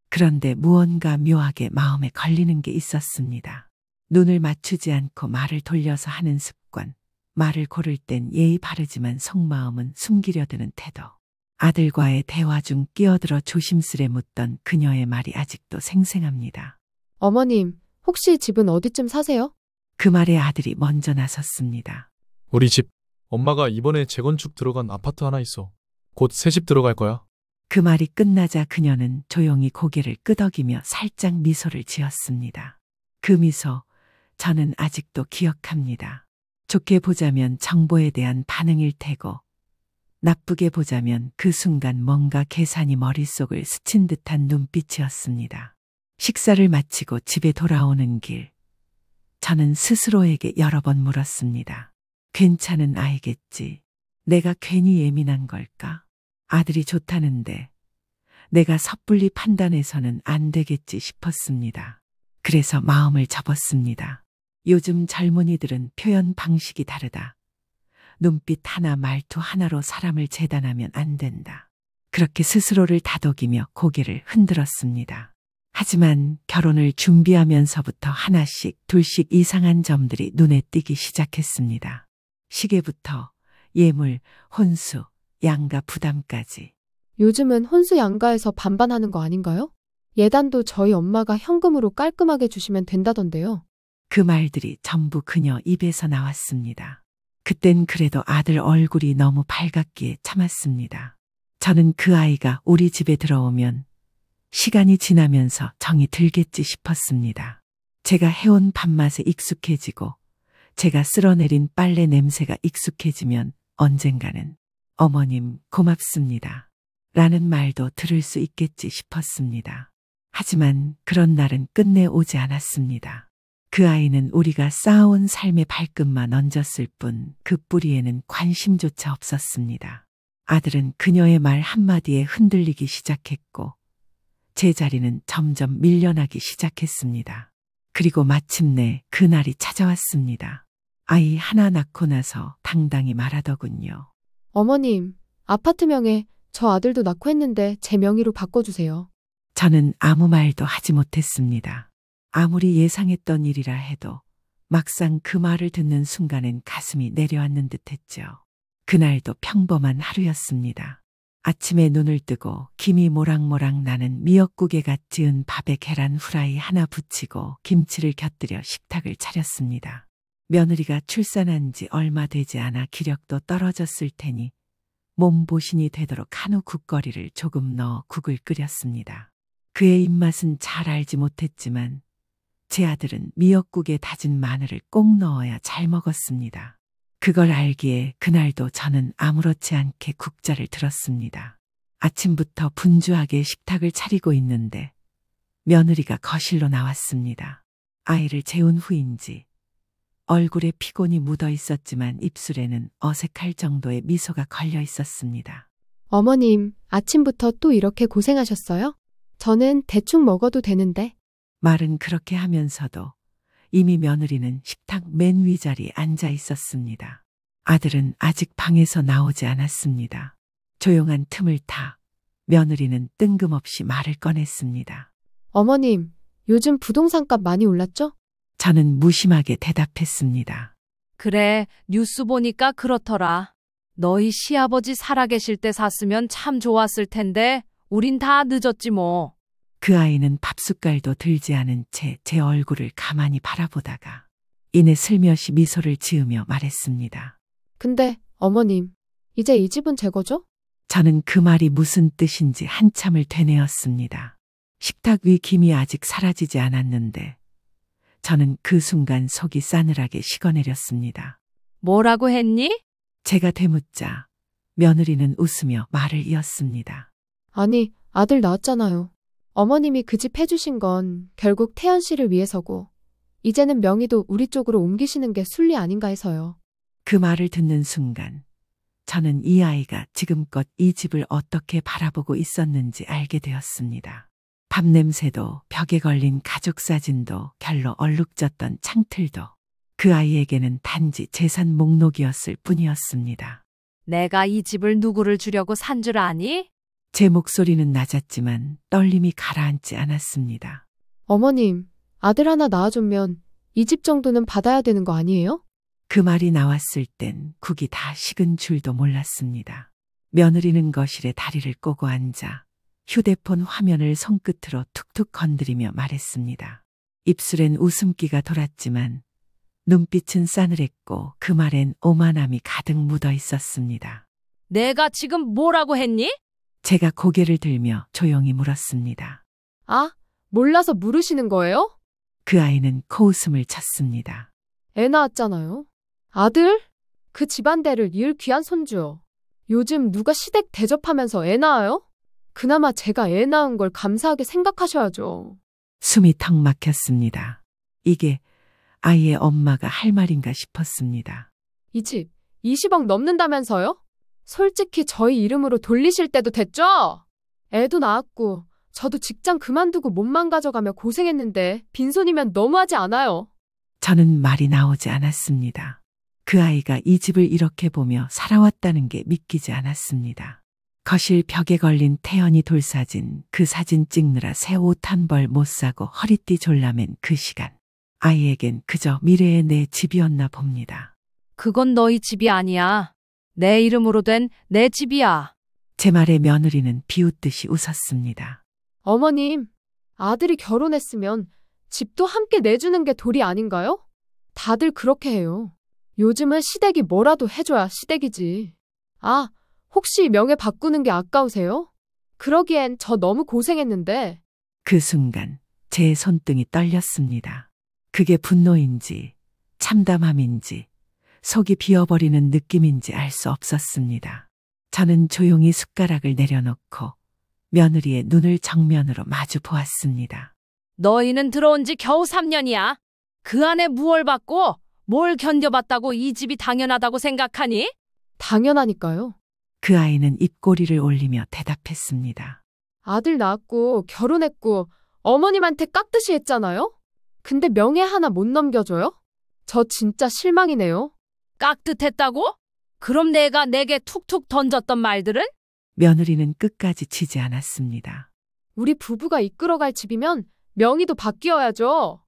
[SPEAKER 1] 그런데 무언가 묘하게 마음에 걸리는 게 있었습니다. 눈을 맞추지 않고 말을 돌려서 하는 습관, 말을 고를 땐 예의 바르지만 속마음은 숨기려 드는 태도. 아들과의 대화 중 끼어들어 조심스레 묻던 그녀의 말이 아직도 생생합니다.
[SPEAKER 3] 어머님, 혹시 집은 어디쯤 사세요?
[SPEAKER 1] 그 말에 아들이 먼저 나섰습니다.
[SPEAKER 2] 우리 집, 엄마가 이번에 재건축 들어간 아파트 하나 있어. 곧 새 집 들어갈 거야.
[SPEAKER 1] 그 말이 끝나자 그녀는 조용히 고개를 끄덕이며 살짝 미소를 지었습니다. 그 미소, 저는 아직도 기억합니다. 좋게 보자면 정보에 대한 반응일 테고, 나쁘게 보자면 그 순간 뭔가 계산이 머릿속을 스친 듯한 눈빛이었습니다. 식사를 마치고 집에 돌아오는 길, 저는 스스로에게 여러 번 물었습니다. 괜찮은 아이겠지. 내가 괜히 예민한 걸까? 아들이 좋다는데 내가 섣불리 판단해서는 안 되겠지 싶었습니다. 그래서 마음을 접었습니다. 요즘 젊은이들은 표현 방식이 다르다. 눈빛 하나 말투 하나로 사람을 재단하면 안 된다. 그렇게 스스로를 다독이며 고개를 흔들었습니다. 하지만 결혼을 준비하면서부터 하나씩 둘씩 이상한 점들이 눈에 띄기 시작했습니다. 시계부터 예물, 혼수, 양가 부담까지.
[SPEAKER 3] 요즘은 혼수 양가에서 반반하는 거 아닌가요? 예단도 저희 엄마가 현금으로 깔끔하게 주시면 된다던데요.
[SPEAKER 1] 그 말들이 전부 그녀 입에서 나왔습니다. 그땐 그래도 아들 얼굴이 너무 밝았기에 참았습니다. 저는 그 아이가 우리 집에 들어오면 시간이 지나면서 정이 들겠지 싶었습니다. 제가 해온 밥맛에 익숙해지고 제가 쓸어내린 빨래 냄새가 익숙해지면 언젠가는 어머님 고맙습니다 라는 말도 들을 수 있겠지 싶었습니다. 하지만 그런 날은 끝내 오지 않았습니다. 그 아이는 우리가 쌓아온 삶의 발끝만 얹었을 뿐 그 뿌리에는 관심조차 없었습니다. 아들은 그녀의 말 한마디에 흔들리기 시작했고 제 자리는 점점 밀려나기 시작했습니다. 그리고 마침내 그날이 찾아왔습니다. 아이 하나 낳고 나서 당당히 말하더군요.
[SPEAKER 3] 어머님, 아파트 명에 저 아들도 낳고 했는데 제 명의로 바꿔주세요.
[SPEAKER 1] 저는 아무 말도 하지 못했습니다. 아무리 예상했던 일이라 해도 막상 그 말을 듣는 순간엔 가슴이 내려앉는 듯했죠. 그날도 평범한 하루였습니다. 아침에 눈을 뜨고 김이 모락모락 나는 미역국에 갓 지은 밥에 계란 후라이 하나 부치고 김치를 곁들여 식탁을 차렸습니다. 며느리가 출산한 지 얼마 되지 않아 기력도 떨어졌을 테니 몸보신이 되도록 한우 국거리를 조금 넣어 국을 끓였습니다. 그의 입맛은 잘 알지 못했지만 제 아들은 미역국에 다진 마늘을 꼭 넣어야 잘 먹었습니다. 그걸 알기에 그날도 저는 아무렇지 않게 국자를 들었습니다. 아침부터 분주하게 식탁을 차리고 있는데 며느리가 거실로 나왔습니다. 아이를 재운 후인지 얼굴에 피곤이 묻어 있었지만 입술에는 어색할 정도의 미소가 걸려 있었습니다.
[SPEAKER 3] 어머님, 아침부터 또 이렇게 고생하셨어요? 저는 대충 먹어도 되는데.
[SPEAKER 1] 말은 그렇게 하면서도 이미 며느리는 식탁 맨 위자리에 앉아 있었습니다. 아들은 아직 방에서 나오지 않았습니다. 조용한 틈을 타 며느리는 뜬금없이 말을 꺼냈습니다.
[SPEAKER 3] 어머님, 요즘 부동산값 많이 올랐죠?
[SPEAKER 1] 저는 무심하게 대답했습니다.
[SPEAKER 4] 그래, 뉴스 보니까 그렇더라. 너희 시아버지 살아계실 때 샀으면 참 좋았을 텐데 우린 다 늦었지 뭐.
[SPEAKER 1] 그 아이는 밥숟갈도 들지 않은 채 제 얼굴을 가만히 바라보다가 이내 슬며시 미소를 지으며 말했습니다.
[SPEAKER 3] 근데 어머님, 이제 이 집은 제 거죠?
[SPEAKER 1] 저는 그 말이 무슨 뜻인지 한참을 되뇌었습니다. 식탁 위 김이 아직 사라지지 않았는데 저는 그 순간 속이 싸늘하게 식어내렸습니다.
[SPEAKER 4] 뭐라고 했니?
[SPEAKER 1] 제가 되묻자 며느리는 웃으며 말을 이었습니다.
[SPEAKER 3] 아니, 아들 낳았잖아요. 어머님이 그 집 해주신 건 결국 태연 씨를 위해서고 이제는 명의도 우리 쪽으로 옮기시는 게 순리 아닌가 해서요.
[SPEAKER 1] 그 말을 듣는 순간 저는 이 아이가 지금껏 이 집을 어떻게 바라보고 있었는지 알게 되었습니다. 밥 냄새도 벽에 걸린 가족 사진도 결로 얼룩졌던 창틀도 그 아이에게는 단지 재산 목록이었을 뿐이었습니다.
[SPEAKER 4] 내가 이 집을 누구를 주려고 산 줄 아니?
[SPEAKER 1] 제 목소리는 낮았지만 떨림이 가라앉지 않았습니다.
[SPEAKER 3] 어머님, 아들 하나 낳아주면 이 집 정도는 받아야 되는 거 아니에요?
[SPEAKER 1] 그 말이 나왔을 땐 국이 다 식은 줄도 몰랐습니다. 며느리는 거실에 다리를 꼬고 앉아 휴대폰 화면을 손끝으로 툭툭 건드리며 말했습니다. 입술엔 웃음기가 돌았지만 눈빛은 싸늘했고 그 말엔 오만함이 가득 묻어 있었습니다.
[SPEAKER 4] 내가 지금 뭐라고 했니?
[SPEAKER 1] 제가 고개를 들며 조용히 물었습니다.
[SPEAKER 3] 아, 몰라서 물으시는 거예요?
[SPEAKER 1] 그 아이는 코웃음을 쳤습니다.
[SPEAKER 3] 애 낳았잖아요. 아들? 그 집안대를 이을 귀한 손주요. 요즘 누가 시댁 대접하면서 애 낳아요? 그나마 제가 애 낳은 걸 감사하게 생각하셔야죠.
[SPEAKER 1] 숨이 턱 막혔습니다. 이게 아이의 엄마가 할 말인가 싶었습니다.
[SPEAKER 3] 이 집 20억 넘는다면서요? 솔직히 저희 이름으로 돌리실 때도 됐죠? 애도 낳았고 저도 직장 그만두고 몸만 가져가며 고생했는데 빈손이면 너무하지 않아요?
[SPEAKER 1] 저는 말이 나오지 않았습니다. 그 아이가 이 집을 이렇게 보며 살아왔다는 게 믿기지 않았습니다. 거실 벽에 걸린 태연이 돌사진, 그 사진 찍느라 새 옷 한 벌 못 사고 허리띠 졸라맨 그 시간. 아이에겐 그저 미래의 내 집이었나 봅니다.
[SPEAKER 4] 그건 너희 집이 아니야. 내 이름으로 된 내 집이야.
[SPEAKER 1] 제 말에 며느리는 비웃듯이 웃었습니다.
[SPEAKER 3] 어머님, 아들이 결혼했으면 집도 함께 내주는 게 도리 아닌가요? 다들 그렇게 해요. 요즘은 시댁이 뭐라도 해줘야 시댁이지. 아, 혹시 명예 바꾸는 게 아까우세요? 그러기엔 저 너무 고생했는데.
[SPEAKER 1] 그 순간 제 손등이 떨렸습니다. 그게 분노인지 참담함인지 속이 비어버리는 느낌인지 알 수 없었습니다. 저는 조용히 숟가락을 내려놓고 며느리의 눈을 정면으로 마주 보았습니다.
[SPEAKER 4] 너희는 들어온 지 겨우 3년이야. 그 안에 무얼 받고 뭘 견뎌봤다고 이 집이 당연하다고 생각하니?
[SPEAKER 3] 당연하니까요.
[SPEAKER 1] 그 아이는 입꼬리를 올리며 대답했습니다.
[SPEAKER 3] 아들 낳았고 결혼했고 어머님한테 깍듯이 했잖아요? 근데 명예 하나 못 넘겨줘요? 저 진짜 실망이네요.
[SPEAKER 4] 깍듯했다고? 그럼 내가 내게 툭툭 던졌던 말들은?
[SPEAKER 1] 며느리는 끝까지 지지 않았습니다.
[SPEAKER 3] 우리 부부가 이끌어갈 집이면 명의도 바뀌어야죠.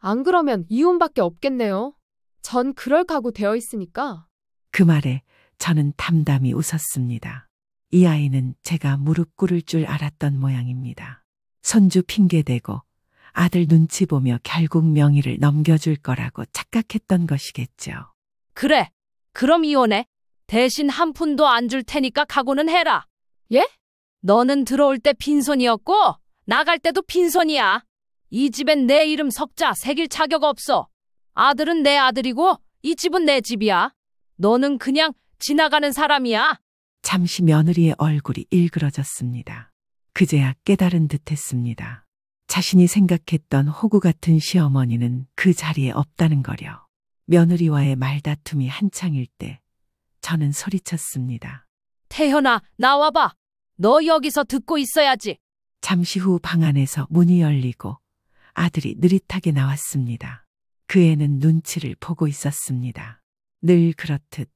[SPEAKER 3] 안 그러면 이혼밖에 없겠네요. 전 그럴 각오 되어 있으니까.
[SPEAKER 1] 그 말에 저는 담담히 웃었습니다. 이 아이는 제가 무릎 꿇을 줄 알았던 모양입니다. 손주 핑계대고 아들 눈치 보며 결국 명의를 넘겨줄 거라고 착각했던 것이겠죠.
[SPEAKER 4] 그래. 그럼 이혼해. 대신 한 푼도 안 줄 테니까 각오는 해라.
[SPEAKER 3] 예?
[SPEAKER 4] 너는 들어올 때 빈손이었고 나갈 때도 빈손이야. 이 집엔 내 이름 석자 새길 자격 없어. 아들은 내 아들이고 이 집은 내 집이야. 너는 그냥 지나가는 사람이야.
[SPEAKER 1] 잠시 며느리의 얼굴이 일그러졌습니다. 그제야 깨달은 듯했습니다. 자신이 생각했던 호구 같은 시어머니는 그 자리에 없다는 거려. 며느리와의 말다툼이 한창일 때 저는 소리쳤습니다.
[SPEAKER 4] 태현아, 나와봐. 너 여기서 듣고 있어야지.
[SPEAKER 1] 잠시 후 방 안에서 문이 열리고 아들이 느릿하게 나왔습니다. 그 애는 눈치를 보고 있었습니다. 늘 그렇듯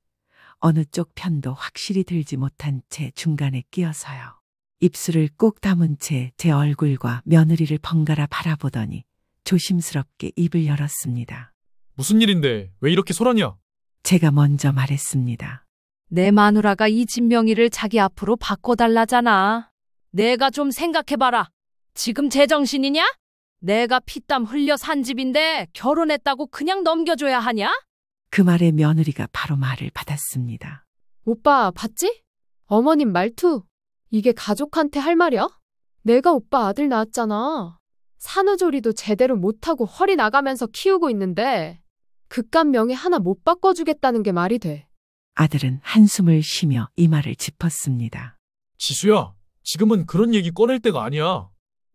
[SPEAKER 1] 어느 쪽 편도 확실히 들지 못한 채 중간에 끼어서요. 입술을 꼭 다문 채 제 얼굴과 며느리를 번갈아 바라보더니 조심스럽게 입을 열었습니다.
[SPEAKER 2] 무슨 일인데 왜 이렇게 소란이야?
[SPEAKER 1] 제가 먼저 말했습니다.
[SPEAKER 4] 내 마누라가 이 집 명의를 자기 앞으로 바꿔달라잖아. 내가 좀 생각해봐라. 지금 제정신이냐? 내가 피땀 흘려 산 집인데 결혼했다고 그냥 넘겨줘야 하냐?
[SPEAKER 1] 그 말에 며느리가 바로 말을 받았습니다.
[SPEAKER 3] 오빠 봤지? 어머님 말투. 이게 가족한테 할 말이야? 내가 오빠 아들 낳았잖아. 산후조리도 제대로 못하고 허리 나가면서 키우고 있는데 그깟 명예 하나 못 바꿔주겠다는 게 말이 돼.
[SPEAKER 1] 아들은 한숨을 쉬며 이 말을 짚었습니다.
[SPEAKER 2] 지수야, 지금은 그런 얘기 꺼낼 때가 아니야.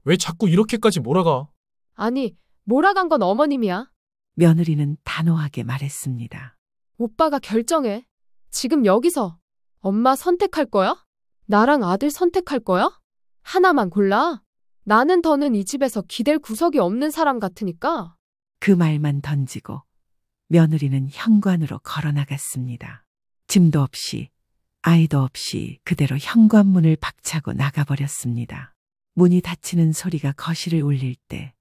[SPEAKER 2] 왜 자꾸 이렇게까지 몰아가?
[SPEAKER 3] 아니, 몰아간 건 어머님이야.
[SPEAKER 1] 며느리는 단호하게 말했습니다.
[SPEAKER 3] 오빠가 결정해. 지금 여기서 엄마 선택할 거야? 나랑 아들 선택할 거야? 하나만 골라. 나는 더는 이 집에서 기댈 구석이 없는 사람 같으니까.
[SPEAKER 1] 그 말만 던지고 며느리는 현관으로 걸어 나갔습니다. 짐도 없이 아이도 없이 그대로 현관문을 박차고 나가버렸습니다. 문이 닫히는 소리가 거실을 울릴 때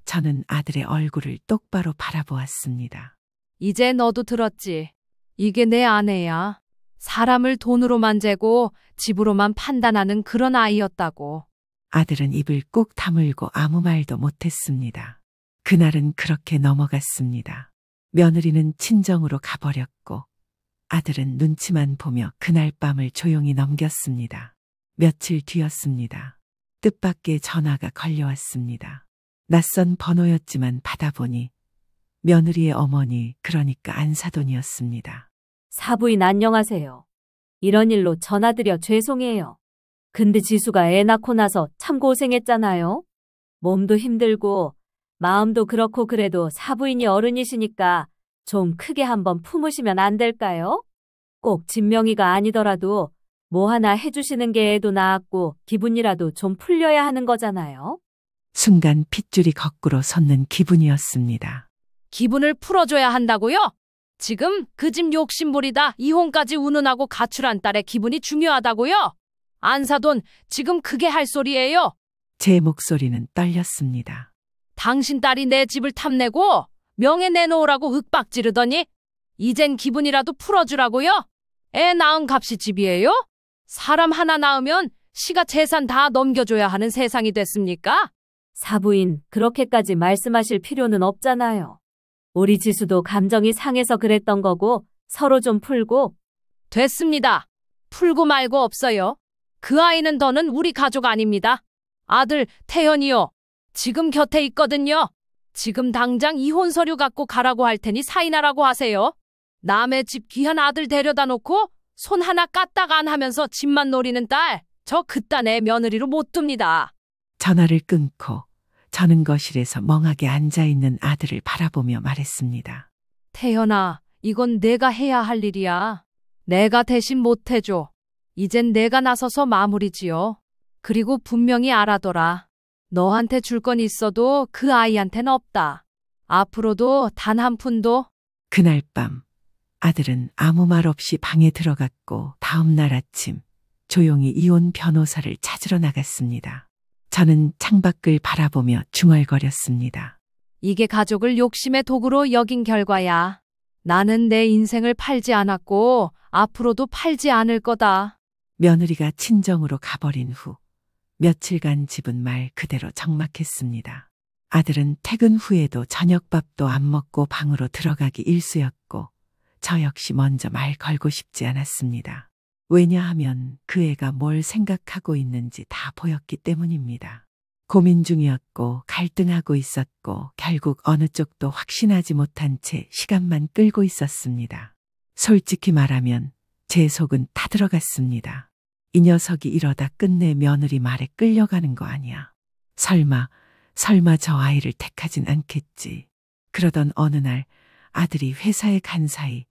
[SPEAKER 1] 저는 아들의 얼굴을 똑바로 바라보았습니다.
[SPEAKER 4] 이제 너도 들었지. 이게 내 아내야. 사람을 돈으로만 재고 집으로만 판단하는 그런 아이였다고.
[SPEAKER 1] 아들은 입을 꾹 다물고 아무 말도 못했습니다. 그날은 그렇게 넘어갔습니다. 며느리는 친정으로 가버렸고 아들은 눈치만 보며 그날 밤을 조용히 넘겼습니다. 며칠 뒤였습니다. 뜻밖의 전화가 걸려왔습니다. 낯선 번호였지만 받아보니 며느리의 어머니, 그러니까 안사돈이었습니다.
[SPEAKER 5] 사부인 안녕하세요. 이런 일로 전화드려 죄송해요. 근데 지수가 애 낳고 나서 참 고생했잖아요. 몸도 힘들고 마음도 그렇고 그래도 사부인이 어른이시니까 좀 크게 한번 품으시면 안 될까요? 꼭 진명이가 아니더라도 뭐 하나 해주시는 게 애도 낳았고 기분이라도 좀 풀려야 하는 거잖아요.
[SPEAKER 1] 순간 핏줄이 거꾸로 솟는 기분이었습니다.
[SPEAKER 4] 기분을 풀어줘야 한다고요? 지금 그 집 욕심부리다 이혼까지 운운하고 가출한 딸의 기분이 중요하다고요? 안사돈, 지금 그게 할 소리예요?
[SPEAKER 1] 제 목소리는 떨렸습니다.
[SPEAKER 4] 당신 딸이 내 집을 탐내고 명예 내놓으라고 윽박 지르더니 이젠 기분이라도 풀어주라고요? 애 낳은 값이 집이에요? 사람 하나 낳으면 시가 재산 다 넘겨줘야 하는 세상이 됐습니까?
[SPEAKER 5] 사부인 그렇게까지 말씀하실 필요는 없잖아요. 우리 지수도 감정이 상해서 그랬던 거고 서로 좀 풀고.
[SPEAKER 4] 됐습니다. 풀고 말고 없어요. 그 아이는 더는 우리 가족 아닙니다. 아들 태현이요. 지금 곁에 있거든요. 지금 당장 이혼 서류 갖고 가라고 할 테니 사인하라고 하세요. 남의 집 귀한 아들 데려다 놓고 손 하나 까딱 안 하면서 집만 노리는 딸, 저 그딴 애 며느리로 못 둡니다.
[SPEAKER 1] 전화를 끊고 저는 거실에서 멍하게 앉아있는 아들을 바라보며 말했습니다.
[SPEAKER 4] 태현아, 이건 내가 해야 할 일이야. 내가 대신 못 해줘. 이젠 내가 나서서 마무리 지어. 그리고 분명히 알아둬라. 너한테 줄 건 있어도 그 아이한테는 없다. 앞으로도 단 한 푼도.
[SPEAKER 1] 그날 밤 아들은 아무 말 없이 방에 들어갔고 다음 날 아침 조용히 이혼 변호사를 찾으러 나갔습니다. 저는 창밖을 바라보며 중얼거렸습니다.
[SPEAKER 4] 이게 가족을 욕심의 도구로 여긴 결과야. 나는 내 인생을 팔지 않았고 앞으로도 팔지 않을 거다.
[SPEAKER 1] 며느리가 친정으로 가버린 후 며칠간 집은 말 그대로 적막했습니다. 아들은 퇴근 후에도 저녁밥도 안 먹고 방으로 들어가기 일쑤였고 저 역시 먼저 말 걸고 싶지 않았습니다. 왜냐하면 그 애가 뭘 생각하고 있는지 다 보였기 때문입니다. 고민 중이었고 갈등하고 있었고 결국 어느 쪽도 확신하지 못한 채 시간만 끌고 있었습니다. 솔직히 말하면 제 속은 타들어갔습니다. 이 녀석이 이러다 끝내 며느리 말에 끌려가는 거 아니야. 설마 저 아이를 택하진 않겠지. 그러던 어느 날 아들이 회사에 간 사이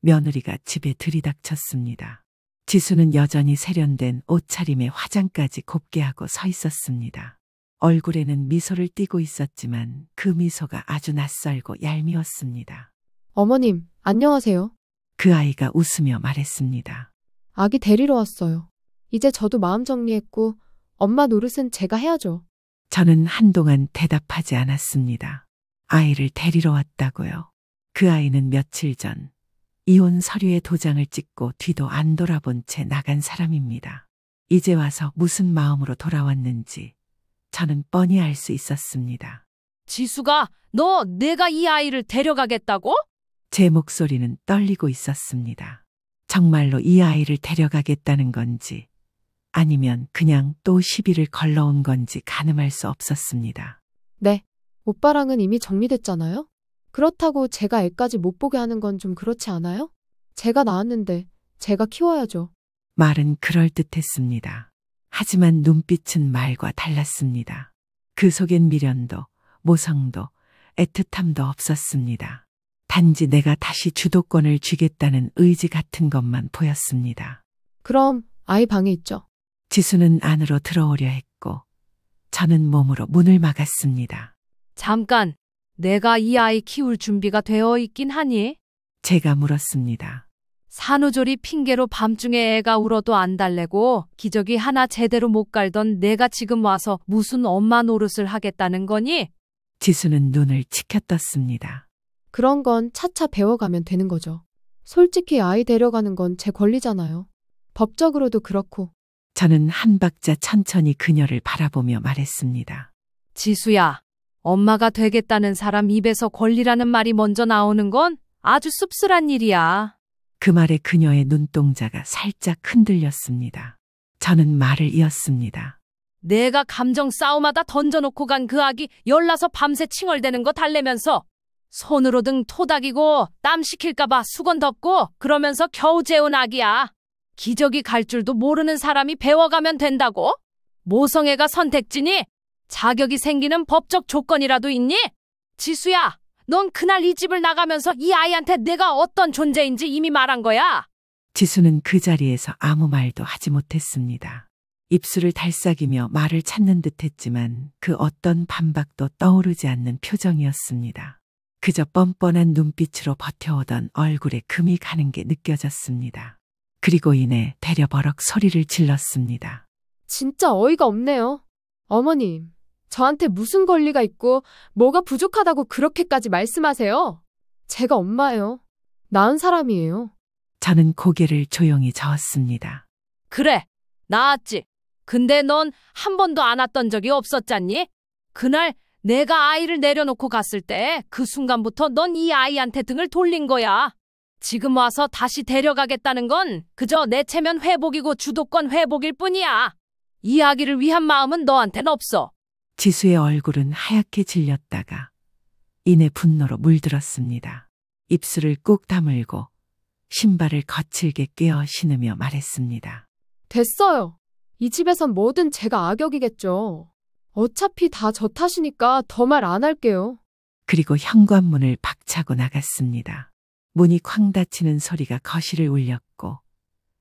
[SPEAKER 1] 며느리가 집에 들이닥쳤습니다. 지수는 여전히 세련된 옷차림에 화장까지 곱게 하고 서 있었습니다. 얼굴에는 미소를 띠고 있었지만 그 미소가 아주 낯설고 얄미웠습니다.
[SPEAKER 3] 어머님, 안녕하세요.
[SPEAKER 1] 그 아이가 웃으며 말했습니다.
[SPEAKER 3] 아기 데리러 왔어요. 이제 저도 마음 정리했고 엄마 노릇은 제가 해야죠.
[SPEAKER 1] 저는 한동안 대답하지 않았습니다. 아이를 데리러 왔다고요. 그 아이는 며칠 전 이혼 서류에 도장을 찍고 뒤도 안 돌아본 채 나간 사람입니다. 이제 와서 무슨 마음으로 돌아왔는지 저는 뻔히 알 수 있었습니다.
[SPEAKER 4] 지수가 너 내가 이 아이를 데려가겠다고?
[SPEAKER 1] 제 목소리는 떨리고 있었습니다. 정말로 이 아이를 데려가겠다는 건지 아니면 그냥 또 시비를 걸러온 건지 가늠할 수 없었습니다.
[SPEAKER 3] 네, 오빠랑은 이미 정리됐잖아요? 그렇다고 제가 애까지 못 보게 하는 건 좀 그렇지 않아요? 제가 낳았는데 제가 키워야죠.
[SPEAKER 1] 말은 그럴듯했습니다. 하지만 눈빛은 말과 달랐습니다. 그 속엔 미련도 모성도 애틋함도 없었습니다. 단지 내가 다시 주도권을 쥐겠다는 의지 같은 것만 보였습니다.
[SPEAKER 3] 그럼 아이 방에 있죠.
[SPEAKER 1] 지수는 안으로 들어오려 했고 저는 몸으로 문을 막았습니다.
[SPEAKER 4] 잠깐, 내가 이 아이 키울 준비가 되어 있긴 하니?
[SPEAKER 1] 제가 물었습니다.
[SPEAKER 4] 산후조리 핑계로 밤중에 애가 울어도 안 달래고 기저귀 하나 제대로 못 갈던 내가 지금 와서 무슨 엄마 노릇을 하겠다는 거니?
[SPEAKER 1] 지수는 눈을 치켜떴습니다.
[SPEAKER 3] 그런 건 차차 배워가면 되는 거죠. 솔직히 아이 데려가는 건 제 권리잖아요. 법적으로도 그렇고.
[SPEAKER 1] 저는 한 박자 천천히 그녀를 바라보며 말했습니다.
[SPEAKER 4] 지수야, 엄마가 되겠다는 사람 입에서 권리라는 말이 먼저 나오는 건 아주 씁쓸한 일이야.
[SPEAKER 1] 그 말에 그녀의 눈동자가 살짝 흔들렸습니다. 저는 말을 이었습니다.
[SPEAKER 4] 내가 감정 싸움하다 던져놓고 간 그 아기 열나서 밤새 칭얼대는 거 달래면서 손으로 등 토닥이고 땀 식힐까봐 수건 덮고 그러면서 겨우 재운 아기야. 기저귀 갈 줄도 모르는 사람이 배워가면 된다고? 모성애가 선택지니? 자격이 생기는 법적 조건이라도 있니? 지수야, 넌 그날 이 집을 나가면서 이 아이한테 내가 어떤 존재인지 이미 말한 거야.
[SPEAKER 1] 지수는 그 자리에서 아무 말도 하지 못했습니다. 입술을 달싹이며 말을 찾는 듯했지만 그 어떤 반박도 떠오르지 않는 표정이었습니다. 그저 뻔뻔한 눈빛으로 버텨오던 얼굴에 금이 가는 게 느껴졌습니다. 그리고 이내 대려버럭 소리를 질렀습니다.
[SPEAKER 3] 진짜 어이가 없네요. 어머님, 저한테 무슨 권리가 있고 뭐가 부족하다고 그렇게까지 말씀하세요? 제가 엄마예요. 낳은 사람이에요.
[SPEAKER 1] 저는 고개를 조용히 저었습니다.
[SPEAKER 4] 그래, 나았지. 근데 넌 한 번도 안 왔던 적이 없었잖니? 그날 내가 아이를 내려놓고 갔을 때 그 순간부터 넌 이 아이한테 등을 돌린 거야. 지금 와서 다시 데려가겠다는 건 그저 내 체면 회복이고 주도권 회복일 뿐이야. 이 아기를 위한 마음은 너한텐 없어.
[SPEAKER 1] 지수의 얼굴은 하얗게 질렸다가 이내 분노로 물들었습니다. 입술을 꾹 다물고 신발을 거칠게 꿰어 신으며 말했습니다.
[SPEAKER 3] 됐어요. 이 집에선 뭐든 제가 악역이겠죠. 어차피 다 저 탓이니까 더 말 안 할게요.
[SPEAKER 1] 그리고 현관문을 박차고 나갔습니다. 문이 쾅 닫히는 소리가 거실을 울렸고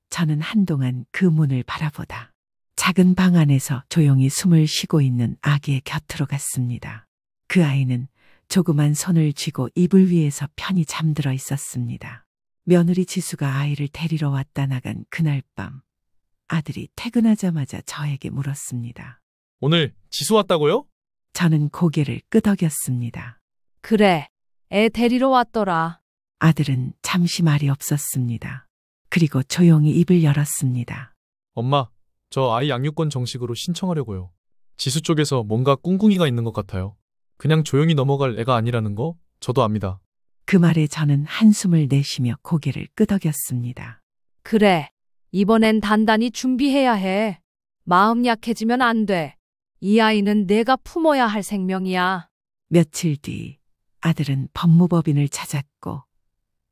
[SPEAKER 1] 저는 한동안 그 문을 바라보다 작은 방 안에서 조용히 숨을 쉬고 있는 아기의 곁으로 갔습니다. 그 아이는 조그만 손을 쥐고 이불 위에서 편히 잠들어 있었습니다. 며느리 지수가 아이를 데리러 왔다 나간 그날 밤 아들이 퇴근하자마자 저에게 물었습니다.
[SPEAKER 2] 오늘 지수 왔다고요?
[SPEAKER 1] 저는 고개를 끄덕였습니다.
[SPEAKER 4] 그래, 애 데리러 왔더라.
[SPEAKER 1] 아들은 잠시 말이 없었습니다. 그리고 조용히 입을 열었습니다.
[SPEAKER 2] 엄마, 저 아이 양육권 정식으로 신청하려고요. 지수 쪽에서 뭔가 꿍꿍이가 있는 것 같아요. 그냥 조용히 넘어갈 애가 아니라는 거 저도 압니다.
[SPEAKER 1] 그 말에 저는 한숨을 내쉬며 고개를 끄덕였습니다.
[SPEAKER 4] 그래, 이번엔 단단히 준비해야 해. 마음 약해지면 안 돼. 이 아이는 내가 품어야 할 생명이야.
[SPEAKER 1] 며칠 뒤 아들은 법무법인을 찾았고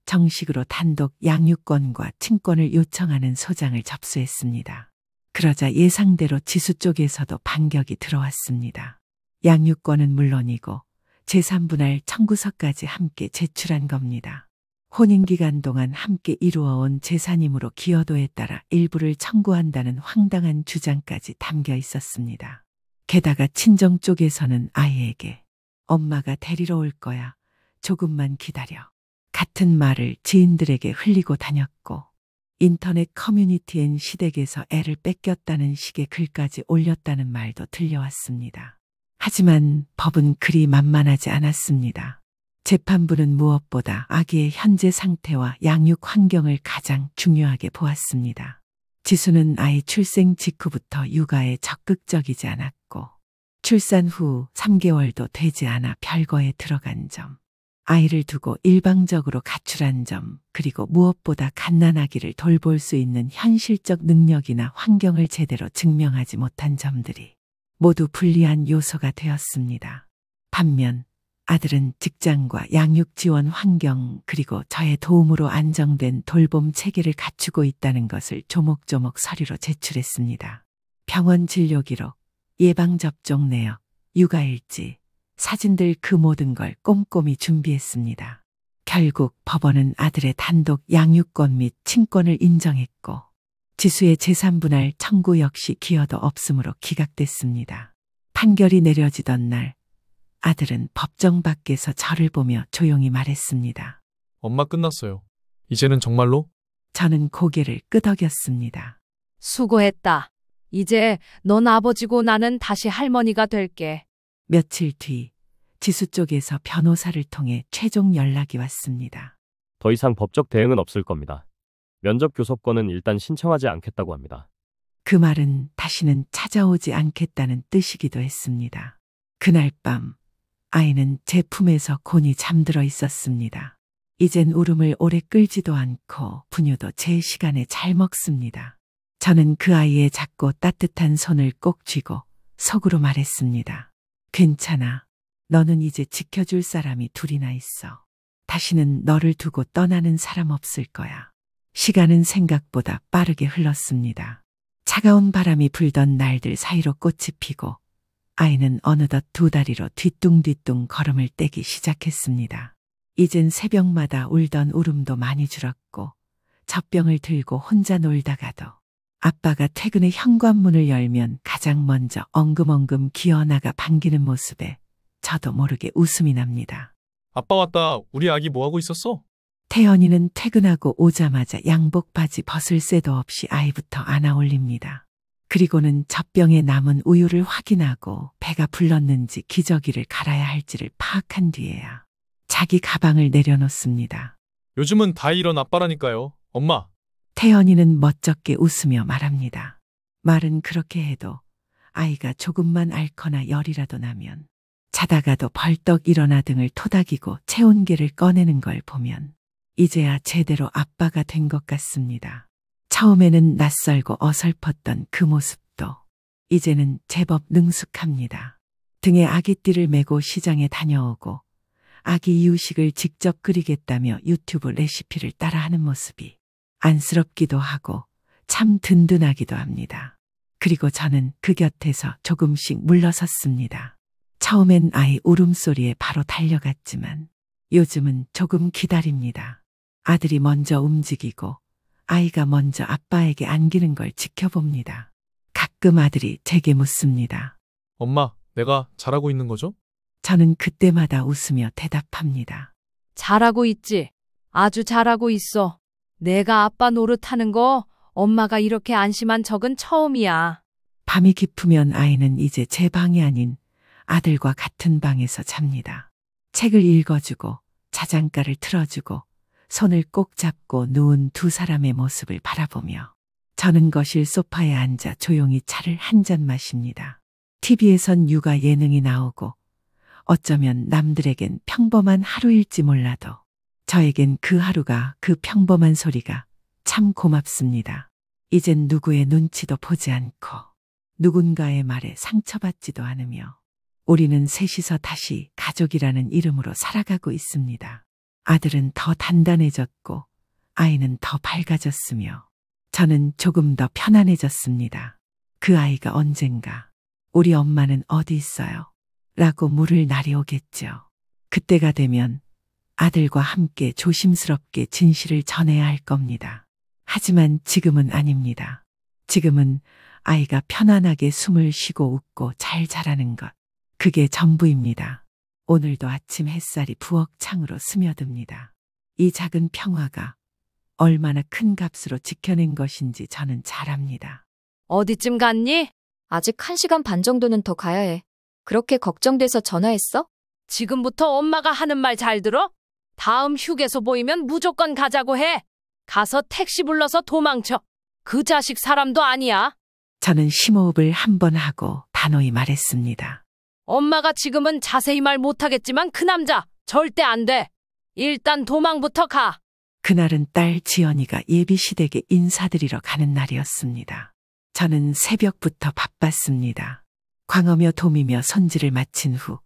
[SPEAKER 1] 정식으로 단독 양육권과 친권을 요청하는 소장을 접수했습니다. 그러자 예상대로 지수 쪽에서도 반격이 들어왔습니다. 양육권은 물론이고 제3분할 청구서까지 함께 제출한 겁니다. 혼인기간 동안 함께 이루어온 재산이므로 기여도에 따라 일부를 청구한다는 황당한 주장까지 담겨 있었습니다. 게다가 친정 쪽에서는 아이에게 엄마가 데리러 올 거야. 조금만 기다려. 같은 말을 지인들에게 흘리고 다녔고 인터넷 커뮤니티엔 시댁에서 애를 뺏겼다는 식의 글까지 올렸다는 말도 들려왔습니다. 하지만 법은 그리 만만하지 않았습니다. 재판부는 무엇보다 아기의 현재 상태와 양육 환경을 가장 중요하게 보았습니다. 지수는 아이 출생 직후부터 육아에 적극적이지 않았고 출산 후 3개월도 되지 않아 별거에 들어간 점, 아이를 두고 일방적으로 가출한 점, 그리고 무엇보다 갓난아기를 돌볼 수 있는 현실적 능력이나 환경을 제대로 증명하지 못한 점들이 모두 불리한 요소가 되었습니다. 반면 아들은 직장과 양육 지원 환경 그리고 저의 도움으로 안정된 돌봄 체계를 갖추고 있다는 것을 조목조목 서류로 제출했습니다. 병원 진료 기록, 예방접종 내역, 육아일지, 사진들 그 모든 걸 꼼꼼히 준비했습니다. 결국 법원은 아들의 단독 양육권 및 친권을 인정했고 지수의 재산분할 청구 역시 기여도 없으므로 기각됐습니다. 판결이 내려지던 날 아들은 법정 밖에서 저를 보며 조용히 말했습니다.
[SPEAKER 2] 엄마 끝났어요. 이제는 정말로?
[SPEAKER 1] 저는 고개를 끄덕였습니다.
[SPEAKER 4] 수고했다. 이제 넌 아버지고 나는 다시 할머니가 될게.
[SPEAKER 1] 며칠 뒤 지수 쪽에서 변호사를 통해 최종 연락이 왔습니다.
[SPEAKER 6] 더 이상 법적 대응은 없을 겁니다. 면접 교섭권은 일단 신청하지 않겠다고 합니다.
[SPEAKER 1] 그 말은 다시는 찾아오지 않겠다는 뜻이기도 했습니다. 그날 밤 아이는 제 품에서 곤히 잠들어 있었습니다. 이젠 울음을 오래 끌지도 않고 분유도 제 시간에 잘 먹습니다. 저는 그 아이의 작고 따뜻한 손을 꼭 쥐고 속으로 말했습니다. 괜찮아. 너는 이제 지켜줄 사람이 둘이나 있어. 다시는 너를 두고 떠나는 사람 없을 거야. 시간은 생각보다 빠르게 흘렀습니다. 차가운 바람이 불던 날들 사이로 꽃이 피고 아이는 어느덧 두 다리로 뒤뚱뒤뚱 걸음을 떼기 시작했습니다. 이젠 새벽마다 울던 울음도 많이 줄었고 젖병을 들고 혼자 놀다가도 아빠가 퇴근에 현관문을 열면 가장 먼저 엉금엉금 기어나가 반기는 모습에 저도 모르게 웃음이 납니다.
[SPEAKER 2] 아빠 왔다. 우리 아기 뭐하고 있었어?
[SPEAKER 1] 태연이는 퇴근하고 오자마자 양복 바지 벗을 새도 없이 아이부터 안아 올립니다. 그리고는 젖병에 남은 우유를 확인하고 배가 불렀는지 기저귀를 갈아야 할지를 파악한 뒤에야 자기 가방을 내려놓습니다.
[SPEAKER 2] 요즘은 다 이런 아빠라니까요. 엄마.
[SPEAKER 1] 태연이는 멋쩍게 웃으며 말합니다. 말은 그렇게 해도 아이가 조금만 앓거나 열이라도 나면 자다가도 벌떡 일어나 등을 토닥이고 체온계를 꺼내는 걸 보면 이제야 제대로 아빠가 된 것 같습니다. 처음에는 낯설고 어설펐던 그 모습도 이제는 제법 능숙합니다. 등에 아기띠를 메고 시장에 다녀오고 아기 이유식을 직접 끓이겠다며 유튜브 레시피를 따라하는 모습이 안쓰럽기도 하고 참 든든하기도 합니다. 그리고 저는 그 곁에서 조금씩 물러섰습니다. 처음엔 아이 울음소리에 바로 달려갔지만 요즘은 조금 기다립니다. 아들이 먼저 움직이고 아이가 먼저 아빠에게 안기는 걸 지켜봅니다. 가끔 아들이 제게 묻습니다.
[SPEAKER 2] 엄마, 내가 잘하고 있는 거죠?
[SPEAKER 1] 저는 그때마다 웃으며 대답합니다.
[SPEAKER 4] 잘하고 있지. 아주 잘하고 있어. 내가 아빠 노릇하는 거 엄마가 이렇게 안심한 적은 처음이야.
[SPEAKER 1] 밤이 깊으면 아이는 이제 제 방이 아닌 아들과 같은 방에서 잡니다. 책을 읽어주고 자장가를 틀어주고 손을 꼭 잡고 누운 두 사람의 모습을 바라보며 저는 거실 소파에 앉아 조용히 차를 한 잔 마십니다. TV에선 육아 예능이 나오고 어쩌면 남들에겐 평범한 하루일지 몰라도 저에겐 그 하루가 그 평범한 소리가 참 고맙습니다. 이젠 누구의 눈치도 보지 않고 누군가의 말에 상처받지도 않으며 우리는 셋이서 다시 가족이라는 이름으로 살아가고 있습니다. 아들은 더 단단해졌고 아이는 더 밝아졌으며 저는 조금 더 편안해졌습니다. 그 아이가 언젠가 우리 엄마는 어디 있어요? 라고 물을 날이 오겠죠. 그때가 되면 아들과 함께 조심스럽게 진실을 전해야 할 겁니다. 하지만 지금은 아닙니다. 지금은 아이가 편안하게 숨을 쉬고 웃고 잘 자라는 것. 그게 전부입니다. 오늘도 아침 햇살이 부엌 창으로 스며듭니다. 이 작은 평화가 얼마나 큰 값으로 지켜낸 것인지 저는 잘 압니다.
[SPEAKER 4] 어디쯤 갔니?
[SPEAKER 7] 아직 1시간 반 정도는 더 가야 해. 그렇게 걱정돼서 전화했어?
[SPEAKER 4] 지금부터 엄마가 하는 말 잘 들어? 다음 휴게소 보이면 무조건 가자고 해. 가서 택시 불러서 도망쳐. 그 자식 사람도 아니야.
[SPEAKER 1] 저는 심호흡을 한 번 하고 단호히 말했습니다.
[SPEAKER 4] 엄마가 지금은 자세히 말 못하겠지만 그 남자 절대 안 돼. 일단 도망부터 가.
[SPEAKER 1] 그날은 딸 지연이가 예비시댁에 인사드리러 가는 날이었습니다. 저는 새벽부터 바빴습니다. 광어며 도미며 손질을 마친 후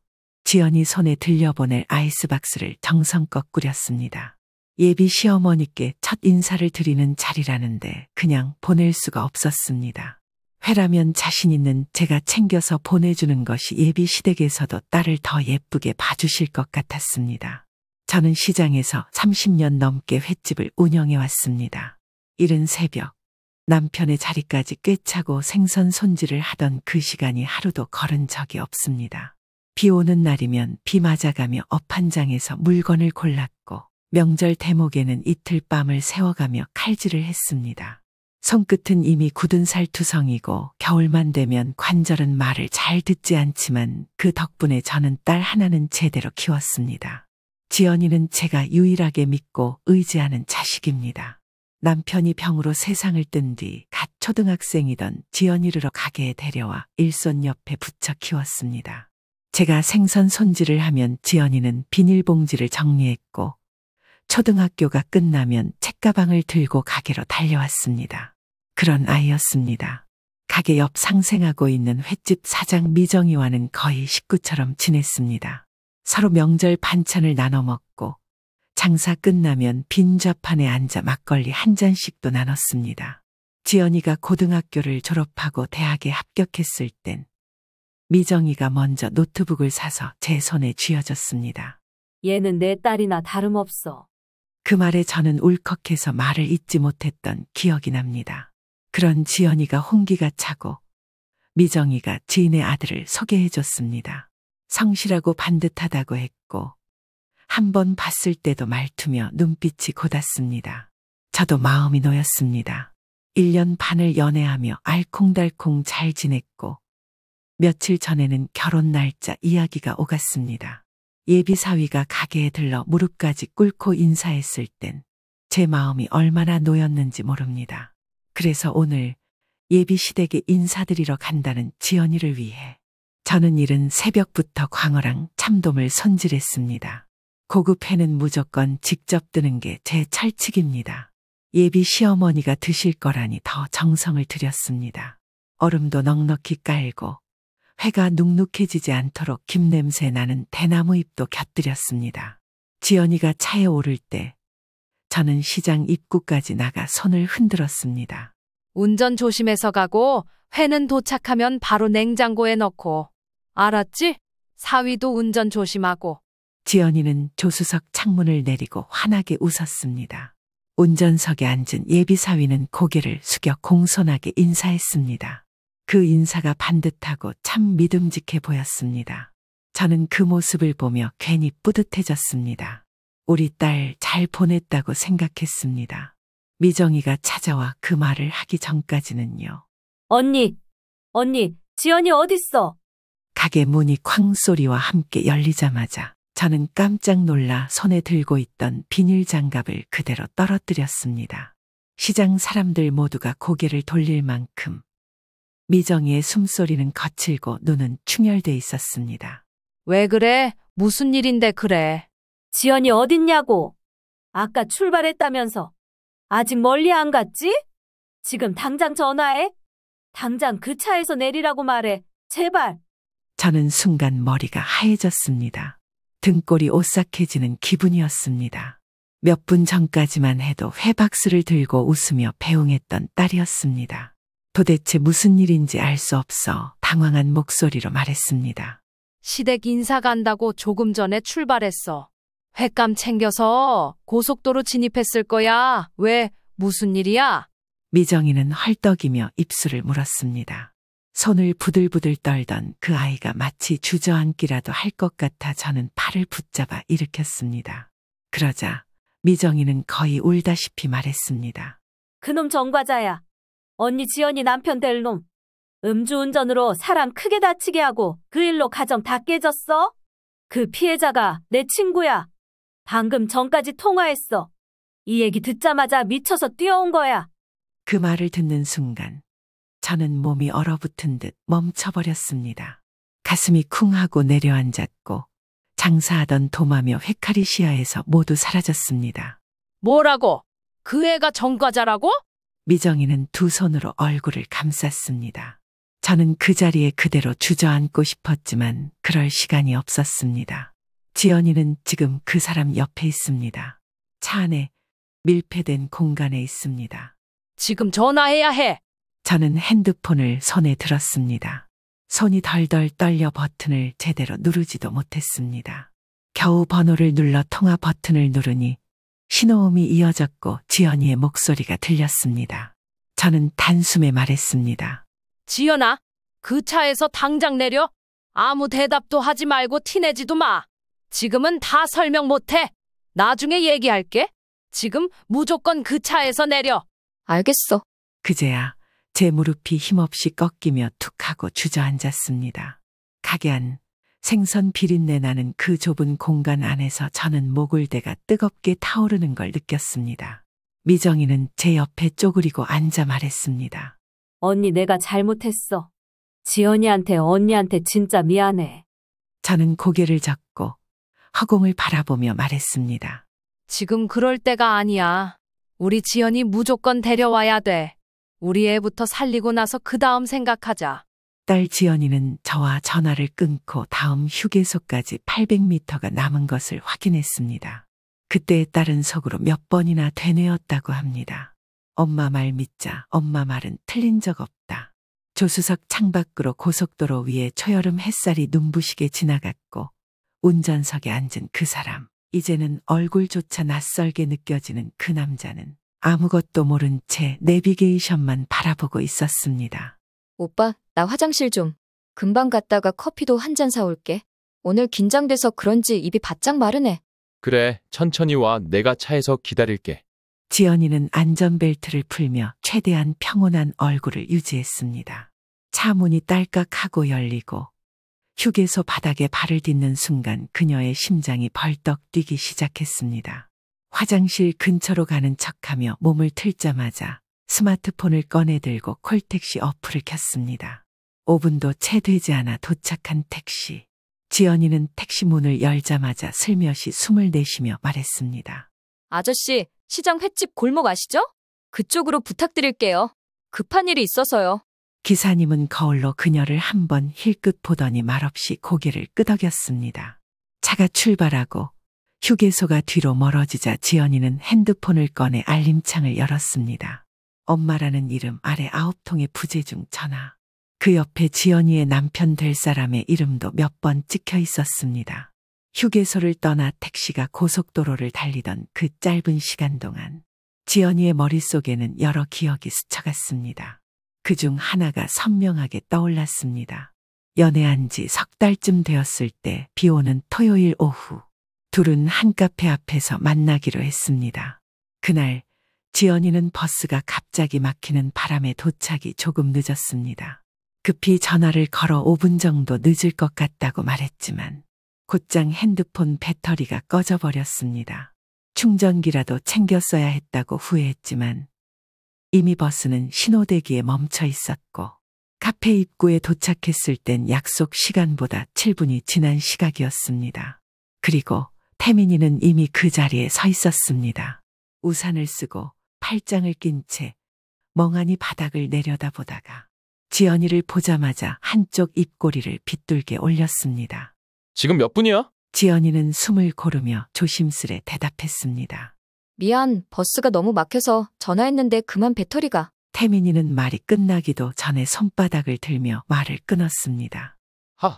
[SPEAKER 1] 지연이 손에 들려보낼 아이스박스를 정성껏 꾸렸습니다. 예비 시어머니께 첫 인사를 드리는 자리라는데 그냥 보낼 수가 없었습니다. 회라면 자신 있는 제가 챙겨서 보내주는 것이 예비 시댁에서도 딸을 더 예쁘게 봐주실 것 같았습니다. 저는 시장에서 30년 넘게 횟집을 운영해 왔습니다. 이른 새벽 남편의 자리까지 꿰차고 생선 손질을 하던 그 시간이 하루도 걸은 적이 없습니다. 비 오는 날이면 비 맞아가며 업한장에서 물건을 골랐고 명절 대목에는 이틀 밤을 새워가며 칼질을 했습니다. 손끝은 이미 굳은 살투성이고 겨울만 되면 관절은 말을 잘 듣지 않지만 그 덕분에 저는 딸 하나는 제대로 키웠습니다. 지연이는 제가 유일하게 믿고 의지하는 자식입니다. 남편이 병으로 세상을 뜬 뒤 갓 초등학생이던 지연이를 가게에 데려와 일손 옆에 붙여 키웠습니다. 제가 생선 손질을 하면 지연이는 비닐봉지를 정리했고 초등학교가 끝나면 책가방을 들고 가게로 달려왔습니다. 그런 아이였습니다. 가게 옆 상생하고 있는 횟집 사장 미정이와는 거의 식구처럼 지냈습니다. 서로 명절 반찬을 나눠 먹고 장사 끝나면 빈 좌판에 앉아 막걸리 한 잔씩도 나눴습니다. 지연이가 고등학교를 졸업하고 대학에 합격했을 땐 미정이가 먼저 노트북을 사서 제 손에 쥐어줬습니다.
[SPEAKER 5] 얘는 내 딸이나 다름없어.
[SPEAKER 1] 그 말에 저는 울컥해서 말을 잇지 못했던 기억이 납니다. 그런 지연이가 홍기가 차고 미정이가 지인의 아들을 소개해줬습니다. 성실하고 반듯하다고 했고 한 번 봤을 때도 말투며 눈빛이 고닿습니다. 저도 마음이 놓였습니다. 1년 반을 연애하며 알콩달콩 잘 지냈고 며칠 전에는 결혼 날짜 이야기가 오갔습니다. 예비 사위가 가게에 들러 무릎까지 꿇고 인사했을 땐 제 마음이 얼마나 놓였는지 모릅니다. 그래서 오늘 예비 시댁에 인사드리러 간다는 지연이를 위해 저는 이른 새벽부터 광어랑 참돔을 손질했습니다. 고급 회는 무조건 직접 뜨는 게 제 철칙입니다. 예비 시어머니가 드실 거라니 더 정성을 들였습니다. 얼음도 넉넉히 깔고 회가 눅눅해지지 않도록 김냄새 나는 대나무 잎도 곁들였습니다. 지연이가 차에 오를 때 저는 시장 입구까지 나가 손을 흔들었습니다.
[SPEAKER 4] 운전 조심해서 가고 회는 도착하면 바로 냉장고에 넣고. 알았지? 사위도 운전 조심하고.
[SPEAKER 1] 지연이는 조수석 창문을 내리고 환하게 웃었습니다. 운전석에 앉은 예비 사위는 고개를 숙여 공손하게 인사했습니다. 그 인사가 반듯하고 참 믿음직해 보였습니다. 저는 그 모습을 보며 괜히 뿌듯해졌습니다. 우리 딸 잘 보냈다고 생각했습니다. 미정이가 찾아와 그 말을 하기 전까지는요.
[SPEAKER 5] 언니, 지연이 어딨어?
[SPEAKER 1] 가게 문이 쾅 소리와 함께 열리자마자 저는 깜짝 놀라 손에 들고 있던 비닐 장갑을 그대로 떨어뜨렸습니다. 시장 사람들 모두가 고개를 돌릴 만큼 미정이의 숨소리는 거칠고 눈은 충혈돼 있었습니다.
[SPEAKER 4] 왜 그래? 무슨 일인데 그래?
[SPEAKER 5] 지연이 어딨냐고? 아까 출발했다면서. 아직 멀리 안 갔지? 지금 당장 전화해. 당장 그 차에서 내리라고 말해. 제발.
[SPEAKER 1] 저는 순간 머리가 하얘졌습니다. 등골이 오싹해지는 기분이었습니다. 몇 분 전까지만 해도 회박스를 들고 웃으며 배웅했던 딸이었습니다. 도대체 무슨 일인지 알 수 없어 당황한 목소리로 말했습니다.
[SPEAKER 4] 시댁 인사 간다고 조금 전에 출발했어. 횟감 챙겨서 고속도로 진입했을 거야. 왜? 무슨 일이야?
[SPEAKER 1] 미정이는 헐떡이며 입술을 물었습니다. 손을 부들부들 떨던 그 아이가 마치 주저앉기라도 할 것 같아 저는 팔을 붙잡아 일으켰습니다. 그러자 미정이는 거의 울다시피 말했습니다.
[SPEAKER 5] 그놈 정과자야. 언니 지연이 남편 될 놈. 음주운전으로 사람 크게 다치게 하고 그 일로 가정 다 깨졌어? 그 피해자가 내 친구야. 방금 전까지 통화했어. 이 얘기 듣자마자 미쳐서 뛰어온 거야.
[SPEAKER 1] 그 말을 듣는 순간 저는 몸이 얼어붙은 듯 멈춰버렸습니다. 가슴이 쿵하고 내려앉았고 장사하던 도마며 회칼이 시야에서 모두 사라졌습니다.
[SPEAKER 4] 뭐라고? 그 애가 정과자라고?
[SPEAKER 1] 미정이는 두 손으로 얼굴을 감쌌습니다. 저는 그 자리에 그대로 주저앉고 싶었지만 그럴 시간이 없었습니다. 지연이는 지금 그 사람 옆에 있습니다. 차 안에 밀폐된 공간에 있습니다.
[SPEAKER 4] 지금 전화해야 해.
[SPEAKER 1] 저는 핸드폰을 손에 들었습니다. 손이 덜덜 떨려 버튼을 제대로 누르지도 못했습니다. 겨우 번호를 눌러 통화 버튼을 누르니 신호음이 이어졌고 지연이의 목소리가 들렸습니다. 저는 단숨에 말했습니다.
[SPEAKER 4] 지연아, 그 차에서 당장 내려. 아무 대답도 하지 말고 티내지도 마. 지금은 다 설명 못해. 나중에 얘기할게. 지금 무조건 그 차에서 내려.
[SPEAKER 7] 알겠어.
[SPEAKER 1] 그제야 제 무릎이 힘없이 꺾이며 툭 하고 주저앉았습니다. 가게 안 생선 비린내 나는 그 좁은 공간 안에서 저는 목을대가 뜨겁게 타오르는 걸 느꼈습니다. 미정이는 제 옆에 쪼그리고 앉아 말했습니다.
[SPEAKER 5] 언니 내가 잘못했어. 지연이한테 언니한테 진짜 미안해.
[SPEAKER 1] 저는 고개를 젓고 허공을 바라보며 말했습니다.
[SPEAKER 4] 지금 그럴 때가 아니야. 우리 지연이 무조건 데려와야 돼. 우리 애부터 살리고 나서 그 다음 생각하자.
[SPEAKER 1] 딸 지연이는 저와 전화를 끊고 다음 휴게소까지 800m가 남은 것을 확인했습니다. 그때의 딸은 속으로 몇 번이나 되뇌었다고 합니다. 엄마 말 믿자. 엄마 말은 틀린 적 없다. 조수석 창밖으로 고속도로 위에 초여름 햇살이 눈부시게 지나갔고 운전석에 앉은 그 사람. 이제는 얼굴조차 낯설게 느껴지는 그 남자는 아무것도 모른 채 내비게이션만 바라보고 있었습니다.
[SPEAKER 7] 오빠, 나 화장실 좀. 금방 갔다가 커피도 한 잔 사올게. 오늘 긴장돼서 그런지 입이 바짝 마르네.
[SPEAKER 8] 그래, 천천히 와. 내가 차에서 기다릴게.
[SPEAKER 1] 지연이는 안전벨트를 풀며 최대한 평온한 얼굴을 유지했습니다. 차 문이 딸깍하고 열리고 휴게소 바닥에 발을 딛는 순간 그녀의 심장이 벌떡 뛰기 시작했습니다. 화장실 근처로 가는 척하며 몸을 틀자마자 스마트폰을 꺼내들고 콜택시 어플을 켰습니다. 5분도 채 되지 않아 도착한 택시. 지연이는 택시 문을 열자마자 슬며시 숨을 내쉬며 말했습니다.
[SPEAKER 7] 아저씨, 시장 횟집 골목 아시죠? 그쪽으로 부탁드릴게요. 급한 일이 있어서요.
[SPEAKER 1] 기사님은 거울로 그녀를 한번 힐끗 보더니 말없이 고개를 끄덕였습니다. 차가 출발하고 휴게소가 뒤로 멀어지자 지연이는 핸드폰을 꺼내 알림창을 열었습니다. 엄마라는 이름 아래 9통의 부재중 전화. 그 옆에 지연이의 남편 될 사람의 이름도 몇 번 찍혀 있었습니다. 휴게소를 떠나 택시가 고속도로를 달리던 그 짧은 시간 동안 지연이의 머릿속에는 여러 기억이 스쳐갔습니다. 그중 하나가 선명하게 떠올랐습니다. 연애한 지 석 달쯤 되었을 때 비 오는 토요일 오후 둘은 한 카페 앞에서 만나기로 했습니다. 그날 지연이는 버스가 갑자기 막히는 바람에 도착이 조금 늦었습니다. 급히 전화를 걸어 5분 정도 늦을 것 같다고 말했지만 곧장 핸드폰 배터리가 꺼져버렸습니다. 충전기라도 챙겼어야 했다고 후회했지만 이미 버스는 신호대기에 멈춰 있었고 카페 입구에 도착했을 땐 약속 시간보다 7분이 지난 시각이었습니다. 그리고 태민이는 이미 그 자리에 서 있었습니다. 우산을 쓰고 팔짱을 낀 채 멍하니 바닥을 내려다보다가 지연이를 보자마자 한쪽 입꼬리를 빗둘게 올렸습니다.
[SPEAKER 8] 지금 몇 분이야?
[SPEAKER 1] 지연이는 숨을 고르며 조심스레 대답했습니다.
[SPEAKER 7] 미안, 버스가 너무 막혀서 전화했는데 그만 배터리가.
[SPEAKER 1] 태민이는 말이 끝나기도 전에 손바닥을 들며 말을 끊었습니다.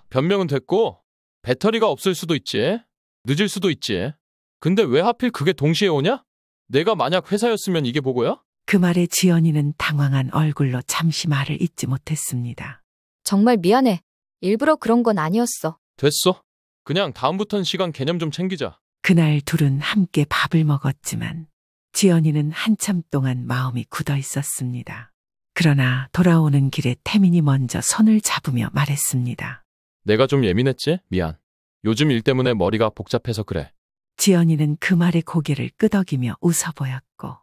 [SPEAKER 8] 변명은 됐고 배터리가 없을 수도 있지. 늦을 수도 있지. 근데 왜 하필 그게 동시에 오냐? 내가 만약 회사였으면 이게 보고야?
[SPEAKER 1] 그 말에 지연이는 당황한 얼굴로 잠시 말을 잇지 못했습니다.
[SPEAKER 7] 정말 미안해. 일부러 그런 건 아니었어.
[SPEAKER 8] 됐어. 그냥 다음부턴 시간 개념 좀 챙기자.
[SPEAKER 1] 그날 둘은 함께 밥을 먹었지만 지연이는 한참 동안 마음이 굳어 있었습니다. 그러나 돌아오는 길에 태민이 먼저 손을 잡으며 말했습니다.
[SPEAKER 8] 내가 좀 예민했지? 미안. 요즘 일 때문에 머리가 복잡해서 그래.
[SPEAKER 1] 지연이는 그 말에 고개를 끄덕이며 웃어 보였고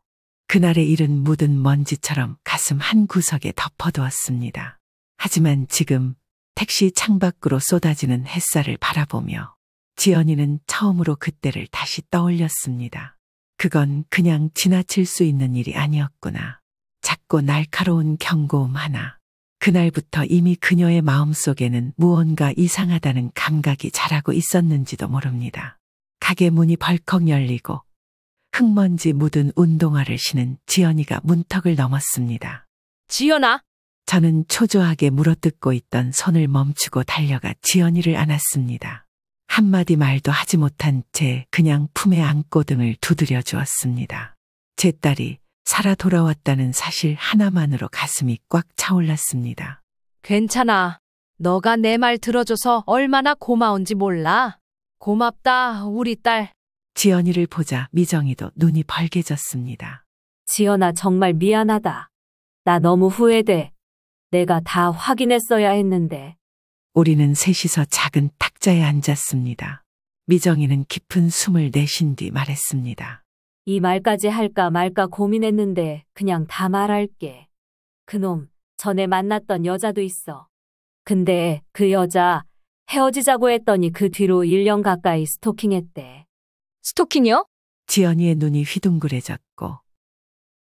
[SPEAKER 1] 그날의 일은 묻은 먼지처럼 가슴 한 구석에 덮어두었습니다. 하지만 지금 택시 창밖으로 쏟아지는 햇살을 바라보며 지연이는 처음으로 그때를 다시 떠올렸습니다. 그건 그냥 지나칠 수 있는 일이 아니었구나. 작고 날카로운 경고음 하나. 그날부터 이미 그녀의 마음속에는 무언가 이상하다는 감각이 자라고 있었는지도 모릅니다. 가게 문이 벌컥 열리고 흙먼지 묻은 운동화를 신은 지연이가 문턱을 넘었습니다.
[SPEAKER 4] 지연아,
[SPEAKER 1] 저는 초조하게 물어뜯고 있던 손을 멈추고 달려가 지연이를 안았습니다. 한마디 말도 하지 못한 채 그냥 품에 안고 등을 두드려 주었습니다. 제 딸이 살아 돌아왔다는 사실 하나만으로 가슴이 꽉 차올랐습니다.
[SPEAKER 4] 괜찮아. 너가 내 말 들어줘서 얼마나 고마운지 몰라. 고맙다, 우리 딸.
[SPEAKER 1] 지연이를 보자 미정이도 눈이 벌개졌습니다.
[SPEAKER 5] 지연아, 정말 미안하다. 나 너무 후회돼. 내가 다 확인했어야 했는데.
[SPEAKER 1] 우리는 셋이서 작은 탁자에 앉았습니다. 미정이는 깊은 숨을 내쉰 뒤 말했습니다.
[SPEAKER 5] 이 말까지 할까 말까 고민했는데 그냥 다 말할게. 그놈, 전에 만났던 여자도 있어. 근데 그 여자 헤어지자고 했더니 그 뒤로 1년 가까이 스토킹했대.
[SPEAKER 7] 스토킹이요?
[SPEAKER 1] 지연이의 눈이 휘둥그레졌고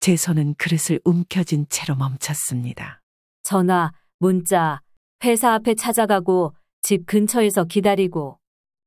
[SPEAKER 1] 제 손은 그릇을 움켜쥔 채로 멈췄습니다.
[SPEAKER 5] 전화, 문자, 회사 앞에 찾아가고 집 근처에서 기다리고.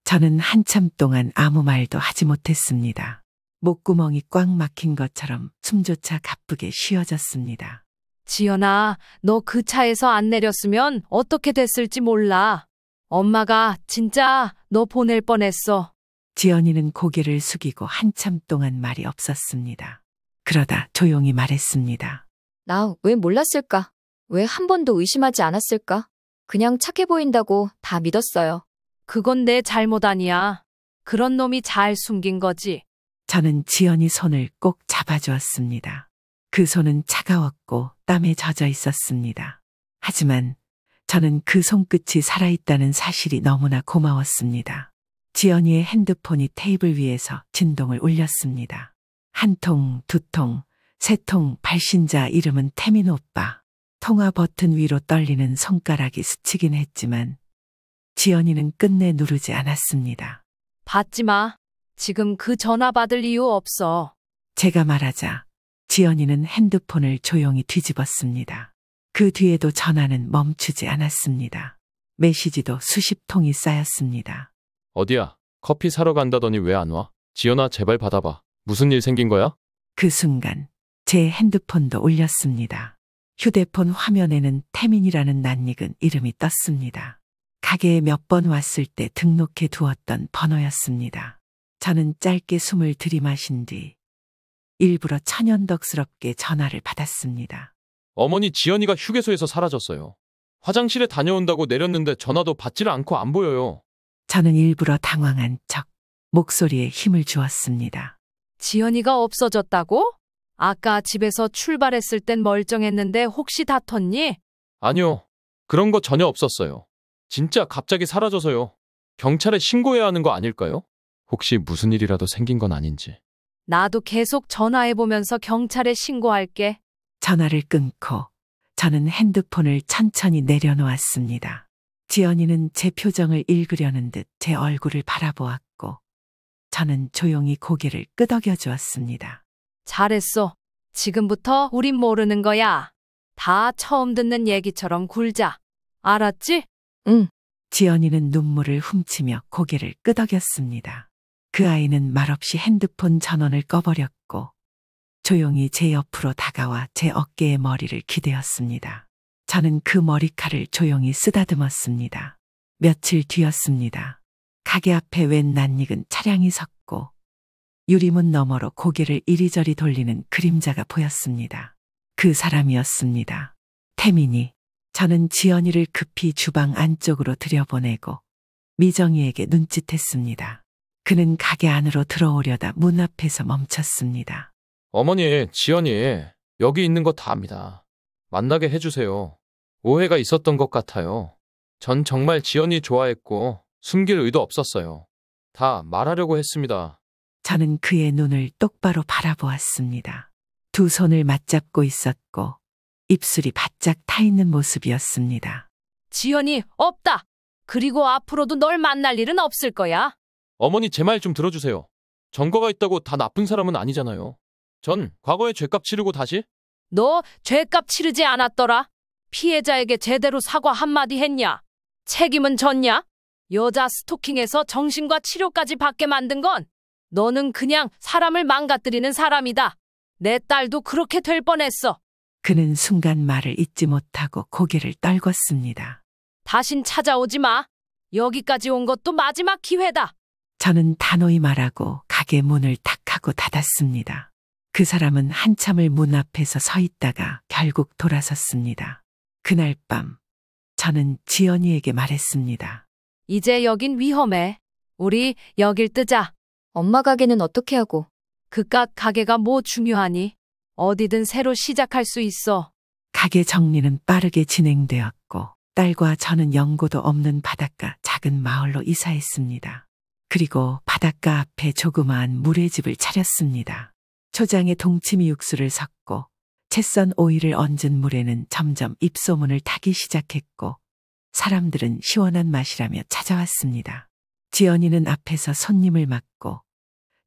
[SPEAKER 1] 저는 한참 동안 아무 말도 하지 못했습니다. 목구멍이 꽉 막힌 것처럼 숨조차 가쁘게 쉬어졌습니다.
[SPEAKER 4] 지연아, 너 그 차에서 안 내렸으면 어떻게 됐을지 몰라. 엄마가 진짜 너 보낼 뻔했어.
[SPEAKER 1] 지연이는 고개를 숙이고 한참 동안 말이 없었습니다. 그러다 조용히 말했습니다.
[SPEAKER 7] 나 왜 몰랐을까? 왜 한 번도 의심하지 않았을까? 그냥 착해 보인다고 다 믿었어요.
[SPEAKER 4] 그건 내 잘못 아니야. 그런 놈이 잘 숨긴 거지.
[SPEAKER 1] 저는 지연이 손을 꼭 잡아주었습니다. 그 손은 차가웠고 땀에 젖어 있었습니다. 하지만 저는 그 손끝이 살아있다는 사실이 너무나 고마웠습니다. 지연이의 핸드폰이 테이블 위에서 진동을 울렸습니다. 한 통, 두 통, 세 통 발신자 이름은 태민 오빠. 통화 버튼 위로 떨리는 손가락이 스치긴 했지만 지연이는 끝내 누르지 않았습니다.
[SPEAKER 4] 받지 마. 지금 그 전화 받을 이유 없어.
[SPEAKER 1] 제가 말하자 지연이는 핸드폰을 조용히 뒤집었습니다. 그 뒤에도 전화는 멈추지 않았습니다. 메시지도 수십 통이 쌓였습니다.
[SPEAKER 8] 어디야? 커피 사러 간다더니 왜 안 와? 지연아, 제발 받아봐. 무슨 일 생긴 거야?
[SPEAKER 1] 그 순간 제 핸드폰도 울렸습니다. 휴대폰 화면에는 태민이라는 낯익은 이름이 떴습니다. 가게에 몇 번 왔을 때 등록해 두었던 번호였습니다. 저는 짧게 숨을 들이마신 뒤 일부러 천연덕스럽게 전화를 받았습니다.
[SPEAKER 8] 어머니, 지연이가 휴게소에서 사라졌어요. 화장실에 다녀온다고 내렸는데 전화도 받지를 않고 안 보여요.
[SPEAKER 1] 저는 일부러 당황한 척 목소리에 힘을 주었습니다.
[SPEAKER 4] 지연이가 없어졌다고? 아까 집에서 출발했을 땐 멀쩡했는데 혹시 다퉜니?
[SPEAKER 8] 아니요. 그런 거 전혀 없었어요. 진짜 갑자기 사라져서요. 경찰에 신고해야 하는 거 아닐까요? 혹시 무슨 일이라도 생긴 건 아닌지.
[SPEAKER 4] 나도 계속 전화해보면서 경찰에 신고할게.
[SPEAKER 1] 전화를 끊고 저는 핸드폰을 천천히 내려놓았습니다. 지연이는 제 표정을 읽으려는 듯 제 얼굴을 바라보았고 저는 조용히 고개를 끄덕여 주었습니다.
[SPEAKER 4] 잘했어. 지금부터 우린 모르는 거야. 다 처음 듣는 얘기처럼 굴자. 알았지?
[SPEAKER 7] 응.
[SPEAKER 1] 지연이는 눈물을 훔치며 고개를 끄덕였습니다. 그 아이는 말없이 핸드폰 전원을 꺼버렸고 조용히 제 옆으로 다가와 제 어깨에 머리를 기대었습니다. 저는 그 머리칼을 조용히 쓰다듬었습니다. 며칠 뒤였습니다. 가게 앞에 웬 낯익은 차량이 섰고 유리문 너머로 고개를 이리저리 돌리는 그림자가 보였습니다. 그 사람이었습니다. 태민이. 저는 지연이를 급히 주방 안쪽으로 들여보내고 미정이에게 눈짓했습니다. 그는 가게 안으로 들어오려다 문 앞에서 멈췄습니다.
[SPEAKER 8] 어머니, 지연이 여기 있는 거 다 압니다. 만나게 해주세요. 오해가 있었던 것 같아요. 전 정말 지연이 좋아했고 숨길 의도 없었어요. 다 말하려고 했습니다.
[SPEAKER 1] 저는 그의 눈을 똑바로 바라보았습니다. 두 손을 맞잡고 있었고 입술이 바짝 타 있는 모습이었습니다.
[SPEAKER 4] 지연이 없다. 그리고 앞으로도 널 만날 일은 없을 거야.
[SPEAKER 8] 어머니, 제 말 좀 들어주세요. 전과가 있다고 다 나쁜 사람은 아니잖아요. 전 과거의 죄값 치르고 다시.
[SPEAKER 4] 너 죄값 치르지 않았더라. 피해자에게 제대로 사과 한마디 했냐? 책임은 졌냐? 여자 스토킹에서 정신과 치료까지 받게 만든 건 너는 그냥 사람을 망가뜨리는 사람이다. 내 딸도 그렇게 될 뻔했어.
[SPEAKER 1] 그는 순간 말을 잇지 못하고 고개를 떨궜습니다.
[SPEAKER 4] 다신 찾아오지 마. 여기까지 온 것도 마지막 기회다.
[SPEAKER 1] 저는 단호히 말하고 가게 문을 탁 하고 닫았습니다. 그 사람은 한참을 문 앞에서 서 있다가 결국 돌아섰습니다. 그날 밤 저는 지연이에게 말했습니다.
[SPEAKER 4] 이제 여긴 위험해. 우리 여길 뜨자.
[SPEAKER 7] 엄마 가게는 어떻게 하고?
[SPEAKER 4] 그깟 가게가 뭐 중요하니? 어디든 새로 시작할 수 있어.
[SPEAKER 1] 가게 정리는 빠르게 진행되었고 딸과 저는 연고도 없는 바닷가 작은 마을로 이사했습니다. 그리고 바닷가 앞에 조그마한 물회집을 차렸습니다. 초장에 동치미 육수를 섞고 채썬 오이를 얹은 물에는 점점 입소문을 타기 시작했고 사람들은 시원한 맛이라며 찾아왔습니다. 지연이는 앞에서 손님을 맡고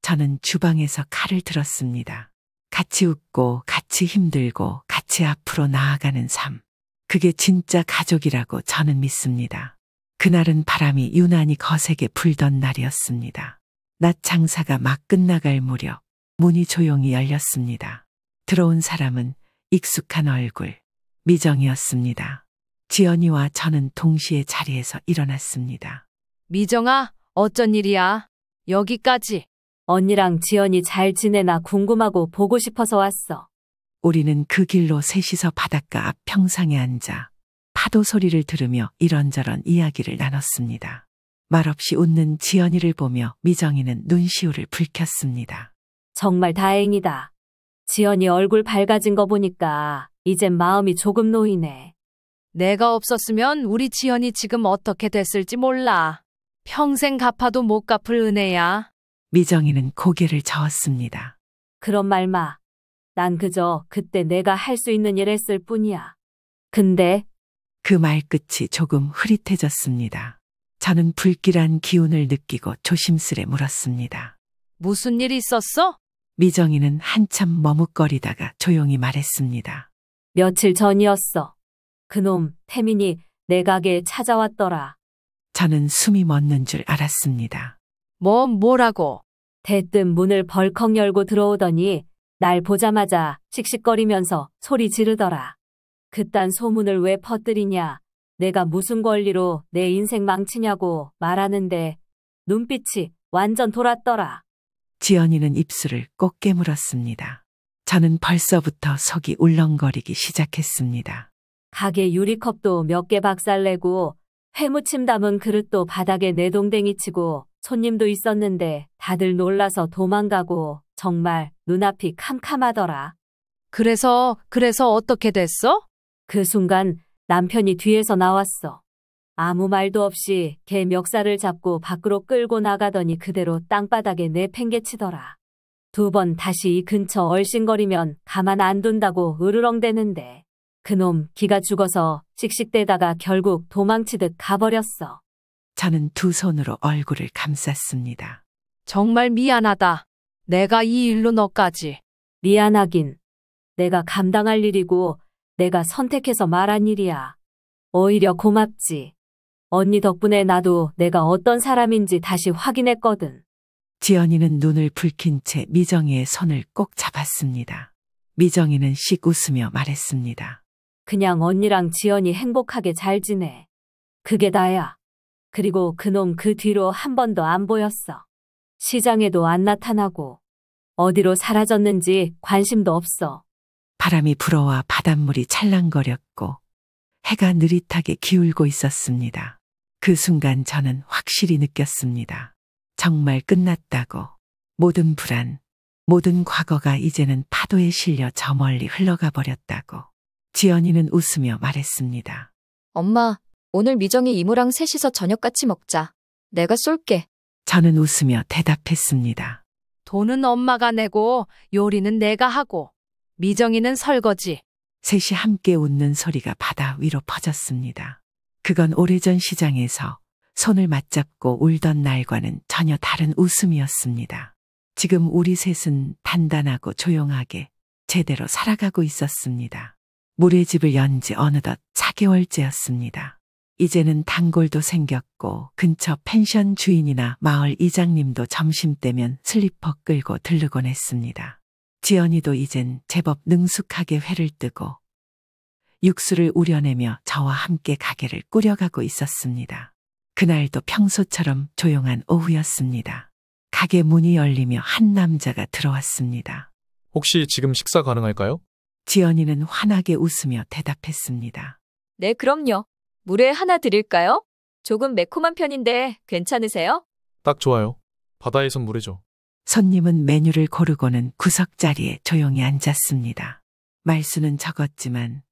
[SPEAKER 1] 저는 주방에서 칼을 들었습니다. 같이 웃고 같이 힘들고 같이 앞으로 나아가는 삶. 그게 진짜 가족이라고 저는 믿습니다. 그날은 바람이 유난히 거세게 불던 날이었습니다. 낮 장사가 막 끝나갈 무렵 문이 조용히 열렸습니다. 들어온 사람은 익숙한 얼굴, 미정이었습니다. 지연이와 저는 동시에 자리에서 일어났습니다.
[SPEAKER 4] 미정아, 어쩐 일이야? 여기까지.
[SPEAKER 5] 언니랑 지연이 잘 지내나 궁금하고 보고 싶어서 왔어.
[SPEAKER 1] 우리는 그 길로 셋이서 바닷가 앞 평상에 앉아 파도 소리를 들으며 이런저런 이야기를 나눴습니다. 말없이 웃는 지연이를 보며 미정이는 눈시울을 붉혔습니다.
[SPEAKER 5] 정말 다행이다. 지연이 얼굴 밝아진 거 보니까 이젠 마음이 조금 놓이네.
[SPEAKER 4] 내가 없었으면 우리 지연이 지금 어떻게 됐을지 몰라. 평생 갚아도 못 갚을 은혜야.
[SPEAKER 1] 미정이는 고개를 저었습니다.
[SPEAKER 5] 그런 말 마. 난 그저 그때 내가 할 수 있는 일 했을 뿐이야. 근데
[SPEAKER 1] 그 말끝이 조금 흐릿해졌습니다. 저는 불길한 기운을 느끼고 조심스레 물었습니다.
[SPEAKER 4] 무슨 일 있었어?
[SPEAKER 1] 미정이는 한참 머뭇거리다가 조용히 말했습니다.
[SPEAKER 5] 며칠 전이었어. 그놈 태민이 내 가게에 찾아왔더라.
[SPEAKER 1] 저는 숨이 멎는 줄 알았습니다.
[SPEAKER 4] 뭐라고?
[SPEAKER 5] 대뜸 문을 벌컥 열고 들어오더니 날 보자마자 씩씩거리면서 소리 지르더라. 그딴 소문을 왜 퍼뜨리냐? 내가 무슨 권리로 내 인생 망치냐고 말하는데 눈빛이 완전 돌았더라.
[SPEAKER 1] 지연이는 입술을 꼭 깨물었습니다. 저는 벌써부터 속이 울렁거리기 시작했습니다.
[SPEAKER 5] 가게 유리컵도 몇 개 박살내고 회무침 담은 그릇도 바닥에 내동댕이 치고 손님도 있었는데 다들 놀라서 도망가고 정말 눈앞이 캄캄하더라.
[SPEAKER 4] 그래서 어떻게 됐어?
[SPEAKER 5] 그 순간 남편이 뒤에서 나왔어. 아무 말도 없이 개 멱살을 잡고 밖으로 끌고 나가더니 그대로 땅바닥에 내팽개치더라. 2번 다시 이 근처 얼씬거리면 가만 안 둔다고 으르렁대는데 그놈 기가 죽어서 씩씩대다가 결국 도망치듯 가버렸어.
[SPEAKER 1] 저는 두 손으로 얼굴을 감쌌습니다.
[SPEAKER 4] 정말 미안하다. 내가 이 일로 너까지.
[SPEAKER 5] 미안하긴. 내가 감당할 일이고 내가 선택해서 말한 일이야. 오히려 고맙지. 언니 덕분에 나도 내가 어떤 사람인지 다시 확인했거든.
[SPEAKER 1] 지연이는 눈을 붉힌 채 미정이의 손을 꼭 잡았습니다. 미정이는 씩 웃으며 말했습니다.
[SPEAKER 5] 그냥 언니랑 지연이 행복하게 잘 지내. 그게 다야. 그리고 그놈 그 뒤로 한 번도 안 보였어. 시장에도 안 나타나고 어디로 사라졌는지 관심도 없어.
[SPEAKER 1] 바람이 불어와 바닷물이 찰랑거렸고 해가 느릿하게 기울고 있었습니다. 그 순간 저는 확실히 느꼈습니다. 정말 끝났다고. 모든 불안, 모든 과거가 이제는 파도에 실려 저 멀리 흘러가 버렸다고. 지연이는 웃으며 말했습니다.
[SPEAKER 7] 엄마, 오늘 미정이 이모랑 셋이서 저녁 같이 먹자. 내가 쏠게.
[SPEAKER 1] 저는 웃으며 대답했습니다.
[SPEAKER 4] 돈은 엄마가 내고 요리는 내가 하고 미정이는 설거지.
[SPEAKER 1] 셋이 함께 웃는 소리가 바다 위로 퍼졌습니다. 그건 오래전 시장에서 손을 맞잡고 울던 날과는 전혀 다른 웃음이었습니다. 지금 우리 셋은 단단하고 조용하게 제대로 살아가고 있었습니다. 모래집을 연 지 어느덧 4개월째였습니다. 이제는 단골도 생겼고 근처 펜션 주인이나 마을 이장님도 점심때면 슬리퍼 끌고 들르곤 했습니다. 지연이도 이젠 제법 능숙하게 회를 뜨고 육수를 우려내며 저와 함께 가게를 꾸려가고 있었습니다. 그날도 평소처럼 조용한 오후였습니다. 가게 문이 열리며 한 남자가 들어왔습니다.
[SPEAKER 2] 혹시 지금 식사 가능할까요?
[SPEAKER 1] 지연이는 환하게 웃으며 대답했습니다.
[SPEAKER 7] 네, 그럼요. 물회 하나 드릴까요? 조금 매콤한 편인데 괜찮으세요?
[SPEAKER 2] 딱 좋아요. 바다에선 물회죠.
[SPEAKER 1] 손님은 메뉴를 고르고는 구석자리에 조용히 앉았습니다. 말수는 적었지만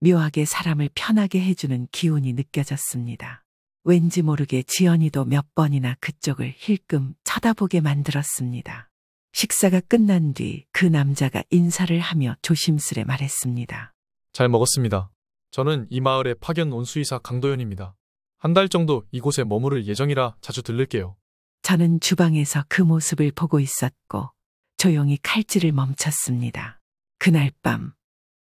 [SPEAKER 1] 묘하게 사람을 편하게 해주는 기운이 느껴졌습니다. 왠지 모르게 지연이도 몇 번이나 그쪽을 힐끔 쳐다보게 만들었습니다. 식사가 끝난 뒤 그 남자가 인사를 하며 조심스레 말했습니다.
[SPEAKER 2] 잘 먹었습니다. 저는 이 마을의 파견 온 수의사 강도현입니다. 한 달 정도 이곳에 머무를 예정이라 자주 들를게요.
[SPEAKER 1] 저는 주방에서 그 모습을 보고 있었고 조용히 칼질을 멈췄습니다. 그날 밤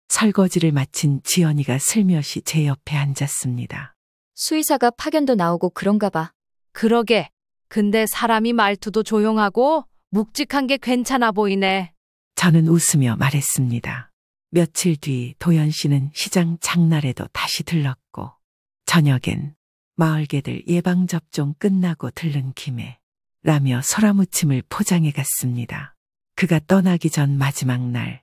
[SPEAKER 1] 설거지를 마친 지연이가 슬며시 제 옆에 앉았습니다.
[SPEAKER 7] 수의사가 파견도 나오고 그런가 봐.
[SPEAKER 4] 그러게. 근데 사람이 말투도 조용하고 묵직한 게 괜찮아 보이네.
[SPEAKER 1] 저는 웃으며 말했습니다. 며칠 뒤 도연 씨는 시장 장날에도 다시 들렀고 저녁엔 마을개들 예방접종 끝나고 들른 김에 라며 소라무침을 포장해 갔습니다. 그가 떠나기 전 마지막 날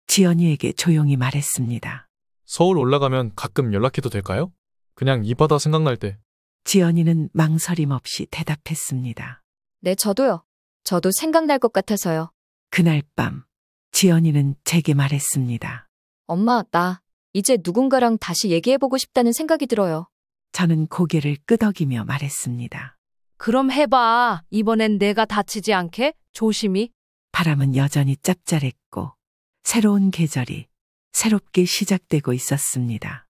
[SPEAKER 1] 지연이에게 조용히 말했습니다.
[SPEAKER 2] 서울 올라가면 가끔 연락해도 될까요? 그냥 이 바다 생각날 때.
[SPEAKER 1] 지연이는 망설임 없이 대답했습니다.
[SPEAKER 7] 네, 저도요. 저도 생각날 것 같아서요.
[SPEAKER 1] 그날 밤 지연이는 제게 말했습니다.
[SPEAKER 7] 엄마, 나 이제 누군가랑 다시 얘기해보고 싶다는 생각이 들어요.
[SPEAKER 1] 저는 고개를 끄덕이며 말했습니다.
[SPEAKER 4] 그럼 해봐. 이번엔 내가 다치지 않게 조심히.
[SPEAKER 1] 바람은 여전히 짭짤했고 새로운 계절이 새롭게 시작되고 있었습니다.